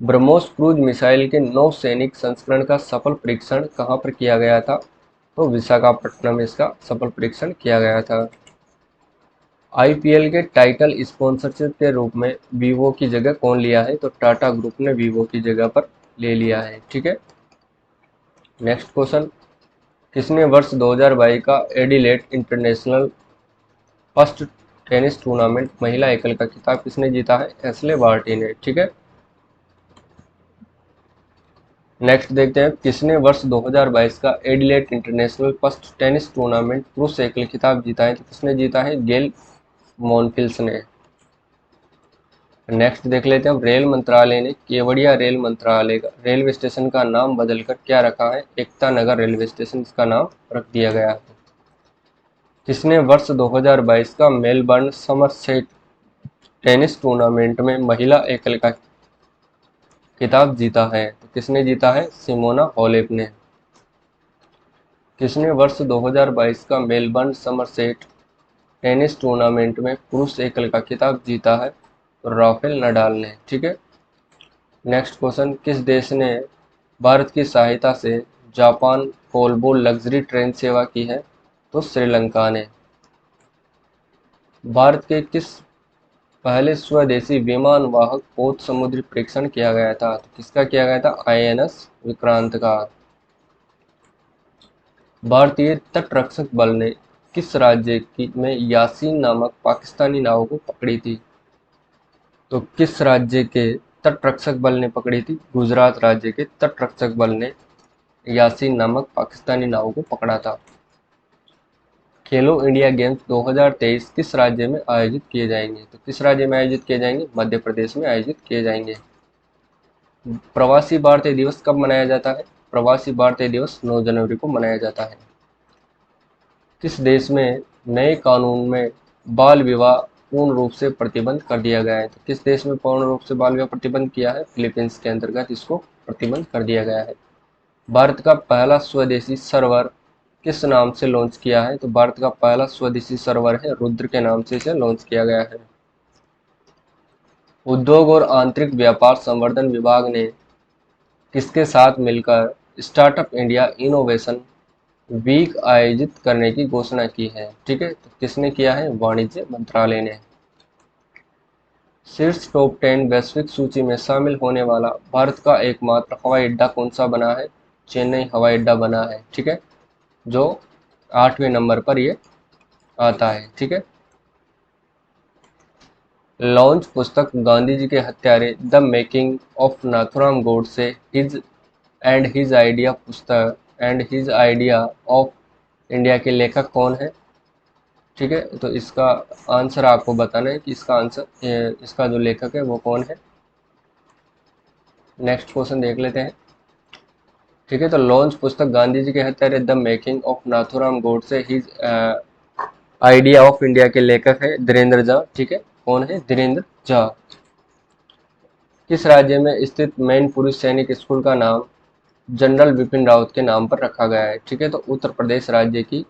ब्रह्मोस क्रूज मिसाइल के नौसैनिक संस्करण का सफल परीक्षण कहाँ पर किया गया था? तो विशाखापट्टनम में इसका सफल परीक्षण किया गया था। IPL के टाइटल स्पॉन्सरशिप के रूप में वीवो की जगह कौन लिया है? तो टाटा ग्रुप ने वीवो की जगह पर ले लिया है। ठीक है। नेक्स्ट क्वेश्चन, किसने वर्ष 2022 का Adelaide international first tennis tournament महिला एकल का खिताब किसने जीता है? एशले बार्टी ने। ठीक है। नेक्स्ट देखते हैं, किसने वर्ष 2022 का Adelaide international first tennis tournament पुरुष एकल खिताब जीता है? तो किसने जीता है? गेल मॉनफिल्स ने। नेक्स्ट देख लेते हैं, रेल मंत्रालय ने केवड़िया रेल मंत्रालय का रेलवे स्टेशन का नाम बदलकर क्या रखा है? एकता नगर रेलवे स्टेशन इसका नाम रख दिया गया है। किसने वर्ष 2022 का मेलबर्न समरसेट टेनिस टूर्नामेंट में महिला एकल का खिताब जीता है? तो किसने जीता है? सिमोना हालेप ने। किसने वर्ष 2022 का मेलबर्न समरसेट टेनिस टूर्नामेंट में पुरुष एकल का खिताब जीता है? तो राफेल नडाल ने। ठीक है। नेक्स्ट क्वेश्चन, किस देश ने भारत की सहायता से जापान कोलंबो लग्जरी ट्रेन सेवा की है? तो श्रीलंका ने। भारत के किस पहले स्वदेशी विमान वाहक पोत समुद्री परीक्षण किया गया था? तो किसका किया गया था? INS विक्रांत का। भारतीय तटरक्षक बल ने किस राज्य की में यासीन नामक पाकिस्तानी नाव को पकड़ी थी? तो किस राज्य के तटरक्षक बल ने पकड़ी थी? गुजरात राज्य के तटरक्षक बल ने यासीन नामक पाकिस्तानी नाव को पकड़ा था। खेलो इंडिया गेम्स 2023 किस राज्य में आयोजित किए जाएंगे? तो किस राज्य में आयोजित किए जाएंगे? मध्य प्रदेश में आयोजित किए जाएंगे। प्रवासी भारतीय दिवस कब मनाया जाता है? प्रवासी भारतीय दिवस 9 जनवरी को मनाया जाता है। किस देश में नए कानून में बाल विवाह पूर्ण रूप से प्रतिबंध कर दिया गया है? तो किस देश में पूर्ण रूप से बाल विवाह प्रतिबंध किया है? फिलीपींस के अंतर्गत इसको प्रतिबंध कर दिया गया है। भारत का पहला स्वदेशी सर्वर किस नाम से लॉन्च किया है? तो भारत का पहला स्वदेशी सर्वर है रुद्र के नाम से इसे लॉन्च किया गया है। उद्योग और आंतरिक व्यापार संवर्धन विभाग ने किसके साथ मिलकर स्टार्टअप इंडिया इनोवेशन वीक आयोजित करने की घोषणा की है? ठीक है। तो किसने किया है? वाणिज्य मंत्रालय ने। शीर्ष टॉप 10 वैश्विक सूची में शामिल होने वाला भारत का एकमात्र हवाई अड्डा कौन सा बना है? चेन्नई हवाई अड्डा बना है। ठीक है। जो 8वें नंबर पर ये आता है। ठीक है। लॉन्च पुस्तक गांधी जी के हत्यारे the making of Nathuram Godse his and his idea पुस्तक and his idea of India के लेखक कौन है? ठीक है, तो इसका आंसर आपको बताना है कि इसका आंसर इसका जो लेखक है वो कौन है। नेक्स्ट क्वेश्चन देख लेते हैं। ठीक है, तो लॉन्च पुस्तक गांधी जी के हत्यारे the making of Nathuram Godse his idea of India के लेखक है धीरेन्द्र झा। ठीक है, कौन है? धीरेन्द्र झा। किस राज्य में स्थित मैन पुरुष सैनिक स्कूल का नाम जनरल बिपिन रावत के नाम पर रखा गया है? ठीक है, तो उत्तर प्रदेश राज्य की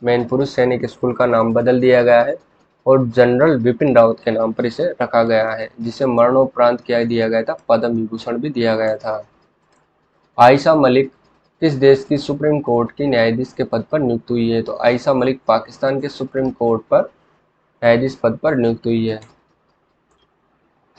मैन पुरुष सैनिक स्कूल का नाम बदल दिया गया है और जनरल बिपिन रावत के नाम पर इसे रखा गया है, जिसे मरणोपरांत क्या दिया गया था? पद्म विभूषण भी दिया गया था। आयशा मलिक किस देश की सुप्रीम कोर्ट की न्यायाधीश के पद पर नियुक्त हुई है? तो आयशा मलिक पाकिस्तान के सुप्रीम कोर्ट पर न्यायाधीश पद पर नियुक्त हुई है।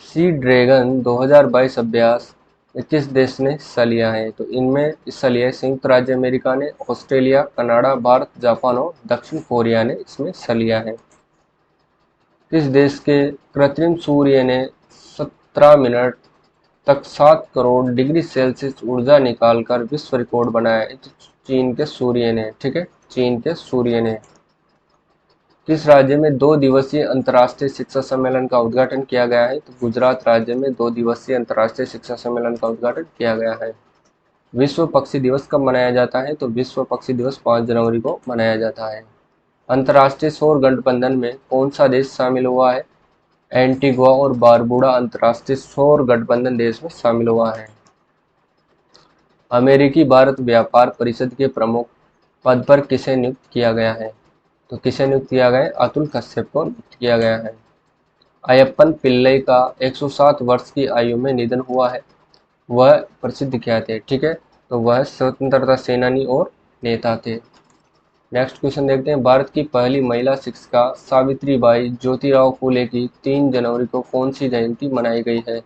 सी ड्रैगन 2022 अभ्यास किस देश ने हिस्सा लिया है? तो इनमें हिस्सा लिया है संयुक्त राज्य अमेरिका ने, ऑस्ट्रेलिया, कनाडा, भारत, जापान और दक्षिण कोरिया ने इसमें हिस्सा लिया है। किस देश के कृत्रिम सूर्य ने 17 मिनट तक 7 करोड़ डिग्री सेल्सियस ऊर्जा निकालकर विश्व रिकॉर्ड बनाया है? तो चीन के सूर्य ने। ठीक है, चीन के सूर्य ने। किस राज्य में 2 दिवसीय अंतर्राष्ट्रीय शिक्षा सम्मेलन का उद्घाटन किया गया है? तो गुजरात राज्य में 2 दिवसीय अंतर्राष्ट्रीय शिक्षा सम्मेलन का उद्घाटन किया गया है। विश्व पक्षी दिवस कब मनाया जाता है? तो विश्व पक्षी दिवस 5 जनवरी को मनाया जाता है। अंतर्राष्ट्रीय सौर गठबंधन में कौन सा देश शामिल हुआ है? एंटीगुआ और बारबुडा अंतर्राष्ट्रीय सौर गठबंधन देश में शामिल हुआ है। अमेरिकी भारत व्यापार परिषद के प्रमुख पद पर किसे नियुक्त किया गया है? तो किसे नियुक्त किया गया है? अतुल कश्यप को नियुक्त किया गया है। अयप्पन पिल्लई का 107 वर्ष की आयु में निधन हुआ है, वह प्रसिद्ध क्या थे? ठीक है, तो वह स्वतंत्रता सेनानी और नेता थे। नेक्स्ट क्वेश्चन देखते हैं। भारत की पहली महिला शिक्षिका सावित्रीबाई ज्योतिराव फूले की 3 जनवरी को कौन सी जयंती मनाई गई है?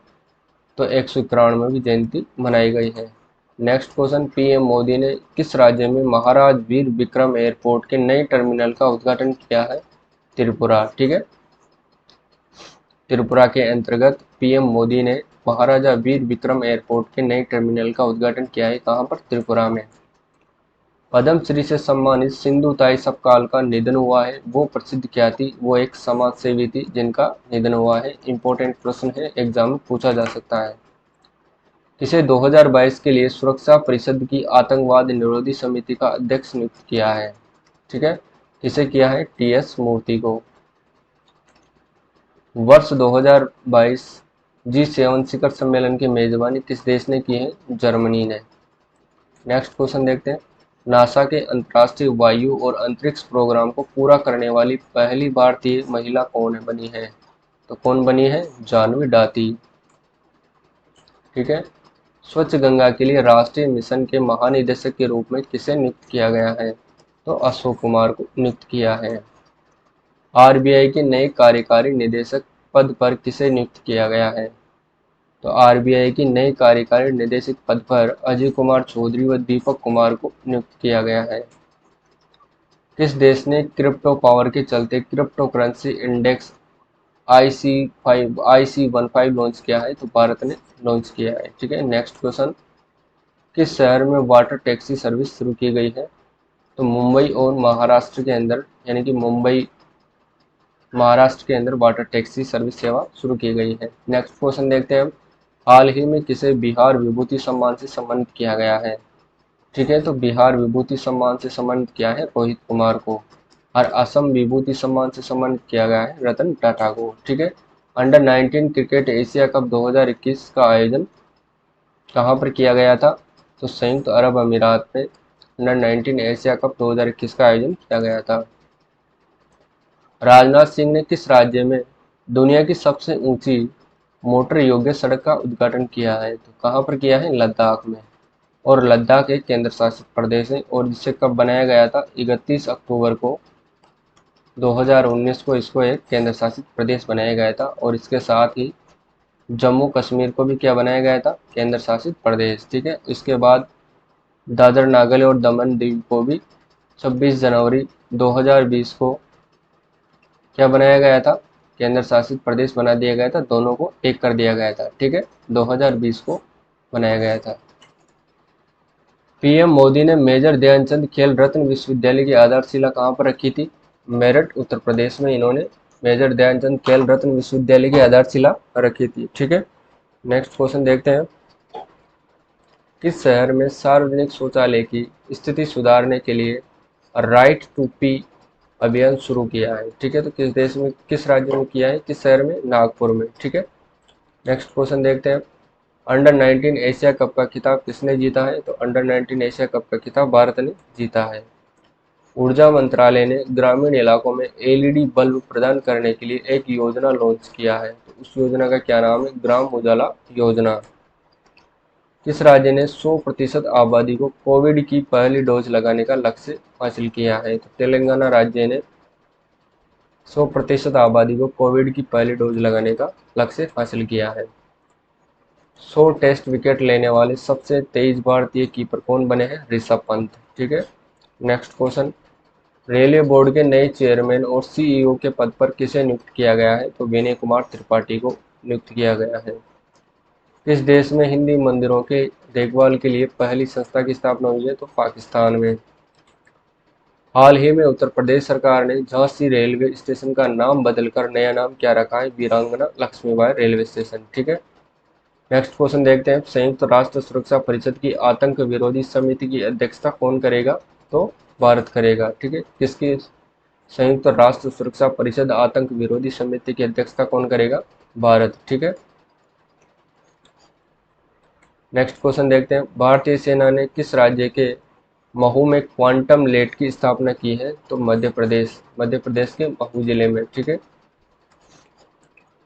तो 191वीं जयंती मनाई गई है। Next question. पीएम मोदी ने किस राज्य में महाराज वीर विक्रम एयरपोर्ट के नए टर्मिनल का उद्घाटन किया है? त्रिपुरा। ठीक है, त्रिपुरा के अंतर्गत पीएम मोदी ने महाराजा वीर विक्रम एयरपोर्ट के नए टर्मिनल का उद्घाटन किया है। कहां पर? त्रिपुरा में। पद्मश्री से सम्मानित सिंधु ताई सपकाल का निधन हुआ है, वो प्रसिद्ध क्या थी? वो एक समाज सेवी थी जिनका निधन हुआ है। इंपॉर्टेंट प्रश्न है, एग्जाम में पूछा जा सकता है। इसे 2022 के लिए सुरक्षा परिषद की आतंकवाद निरोधी समिति का अध्यक्ष नियुक्त किया है। ठीक है, किसे किया है? टीएस मूर्ति को। वर्ष 2022 G7 शिखर सम्मेलन की मेजबानी किस देश ने की है? जर्मनी ने। नेक्स्ट क्वेश्चन देखते हैं। नासा के अंतर्राष्ट्रीय वायु और अंतरिक्ष प्रोग्राम को पूरा करने वाली पहली भारतीय महिला कौन बनी है? तो कौन बनी है? जानवी डाती। ठीक है। स्वच्छ गंगा के लिए राष्ट्रीय मिशन के महानिदेशक के रूप में किसे नियुक्त किया गया है? तो अशोक कुमार को नियुक्त किया है। आरबीआई के नए कार्यकारी निदेशक पद पर किसे नियुक्त किया गया है? तो आरबीआई की नई कार्यकारी निदेशक पद पर अजय कुमार चौधरी व दीपक कुमार को नियुक्त किया गया है। किस देश ने क्रिप्टो पावर के चलते crypto currency index IC15 launch किया है? तो भारत ने लॉन्च किया है। ठीक है। Next question. किस शहर में वाटर टैक्सी सर्विस शुरू की गई है? तो मुंबई और महाराष्ट्र के अंदर, यानी कि मुंबई महाराष्ट्र के अंदर वाटर टैक्सी सर्विस सेवा शुरू की गई है। नेक्स्ट क्वेश्चन देखते हैं हम। हाल ही में किसे बिहार विभूति सम्मान से सम्मानित किया गया है? ठीक है, तो बिहार विभूति सम्मान से सम्मानित किया है रोहित कुमार को। और असम विभूति सम्मान से सम्मानित किया गया है रतन टाटा को। ठीक है। अंडर 19 क्रिकेट एशिया कप 2021 का आयोजन कहाँ पर किया गया था? तो संयुक्त अरब अमीरात में अंडर 19 एशिया कप 2021 का आयोजन किया गया था। राजनाथ सिंह ने किस राज्य में दुनिया की सबसे ऊंची मोटर योग्य सड़क का उद्घाटन किया है? तो कहाँ पर किया है? लद्दाख में। और लद्दाख एक केंद्र शासित प्रदेश है और जिसे कब बनाया गया था? 31 अक्टूबर को 2019 को इसको एक केंद्र शासित प्रदेश बनाया गया था। और इसके साथ ही जम्मू कश्मीर को भी क्या बनाया गया था? केंद्र शासित प्रदेश। ठीक है। इसके बाद दादर नागर और दमन दीव को भी 26 जनवरी 2020 को क्या बनाया गया था, केंद्र शासित प्रदेश बना दिया गया था, दोनों को एक कर दिया गया था, ठीक है, 2020 को बनाया गया था। पीएम मोदी ने मेजर ध्यानचंद खेल रत्न विश्वविद्यालय की आधारशिला कहाँ पर रखी थी, मेरठ उत्तर प्रदेश में इन्होंने मेजर ध्यानचंद खेल रत्न विश्वविद्यालय की आधारशिला रखी थी, ठीक है। नेक्स्ट क्वेश्चन देखते हैं, किस शहर में सार्वजनिक शौचालय की स्थिति सुधारने के लिए राइट टू पी अभियान शुरू किया है, ठीक है। तो किस देश में, किस राज्य में किया है, किस शहर में, नागपुर में, ठीक है। नेक्स्ट क्वेश्चन देखते हैं, अंडर 19 एशिया कप का खिताब किसने जीता है, तो अंडर 19 एशिया कप का खिताब भारत ने जीता है। ऊर्जा मंत्रालय ने ग्रामीण इलाकों में एलईडी बल्ब प्रदान करने के लिए एक योजना लॉन्च किया है, तो उस योजना का क्या नाम है, ग्राम उजाला योजना। किस राज्य ने 100% आबादी को कोविड की पहली डोज लगाने का लक्ष्य हासिल किया है, तो तेलंगाना राज्य ने 100% आबादी को कोविड की पहली डोज लगाने का लक्ष्य हासिल किया है। 100 टेस्ट विकेट लेने वाले सबसे तेज भारतीय कीपर कौन बने हैं, ऋषभ पंत, ठीक है। नेक्स्ट क्वेश्चन, रेलवे बोर्ड के नए चेयरमैन और सीईओ के पद पर किसे नियुक्त किया गया है, तो विनय कुमार त्रिपाठी को नियुक्त किया गया है। किस देश में हिंदी मंदिरों के देखभाल के लिए पहली संस्था की स्थापना हुई है, तो पाकिस्तान में। हाल ही में उत्तर प्रदेश सरकार ने झांसी रेलवे स्टेशन का नाम बदलकर नया नाम क्या रखा है, वीरांगना लक्ष्मीबाई रेलवे स्टेशन, ठीक है। नेक्स्ट क्वेश्चन देखते हैं, संयुक्त राष्ट्र सुरक्षा परिषद की आतंक विरोधी समिति की अध्यक्षता कौन करेगा, तो भारत करेगा, ठीक है। किसकी संयुक्त राष्ट्र सुरक्षा परिषद आतंक विरोधी समिति की अध्यक्षता कौन करेगा, भारत, ठीक है। नेक्स्ट क्वेश्चन देखते हैं, भारतीय सेना ने किस राज्य के महू में क्वांटम लेट की स्थापना की है, तो मध्य प्रदेश के महू जिले में, ठीक है।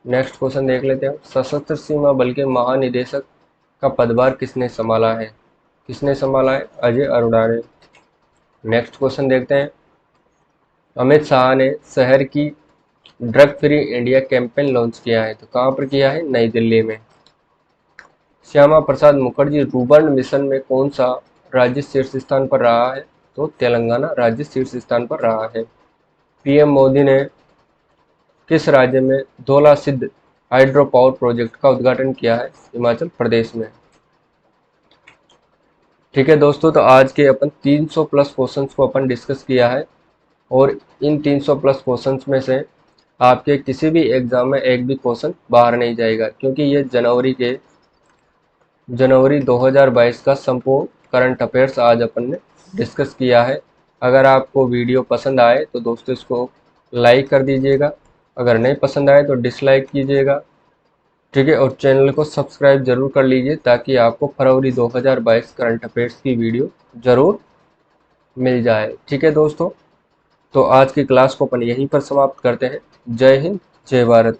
नेक्स्ट क्वेश्चन देख लेते हैं, सशस्त्र सीमा बल के महानिदेशक का पदभार किसने संभाला है, अजय अरोड़ा ने। नेक्स्ट क्वेश्चन देखते हैं, अमित शाह ने शहर की drug free India campaign launch किया है, तो कहाँ पर किया है, नई दिल्ली में। श्यामा प्रसाद मुखर्जी रूर्बन मिशन में कौन सा राज्य शीर्ष स्थान पर रहा है, तो तेलंगाना राज्य शीर्ष स्थान पर रहा है। पीएम मोदी ने किस राज्य में धौला सिद्ध हाइड्रो पावर प्रोजेक्ट का उद्घाटन किया है, हिमाचल प्रदेश में, ठीक है दोस्तों। तो आज के अपन 300 प्लस क्वेश्चंस को अपन डिस्कस किया है, और इन 300 प्लस क्वेश्चंस में से आपके किसी भी एग्जाम में एक भी क्वेश्चन बाहर नहीं जाएगा, क्योंकि ये जनवरी 2022 का संपूर्ण करंट अफेयर्स आज अपन ने डिस्कस किया है। अगर आपको वीडियो पसंद आए तो दोस्तों इसको लाइक कर दीजिएगा, अगर नहीं पसंद आए तो डिसलाइक कीजिएगा, ठीक है। और चैनल को सब्सक्राइब जरूर कर लीजिए, ताकि आपको फरवरी 2022 करंट अफेयर्स की वीडियो जरूर मिल जाए, ठीक है दोस्तों। तो आज की क्लास को अपन यहीं पर समाप्त करते हैं। जय हिंद, जय भारत।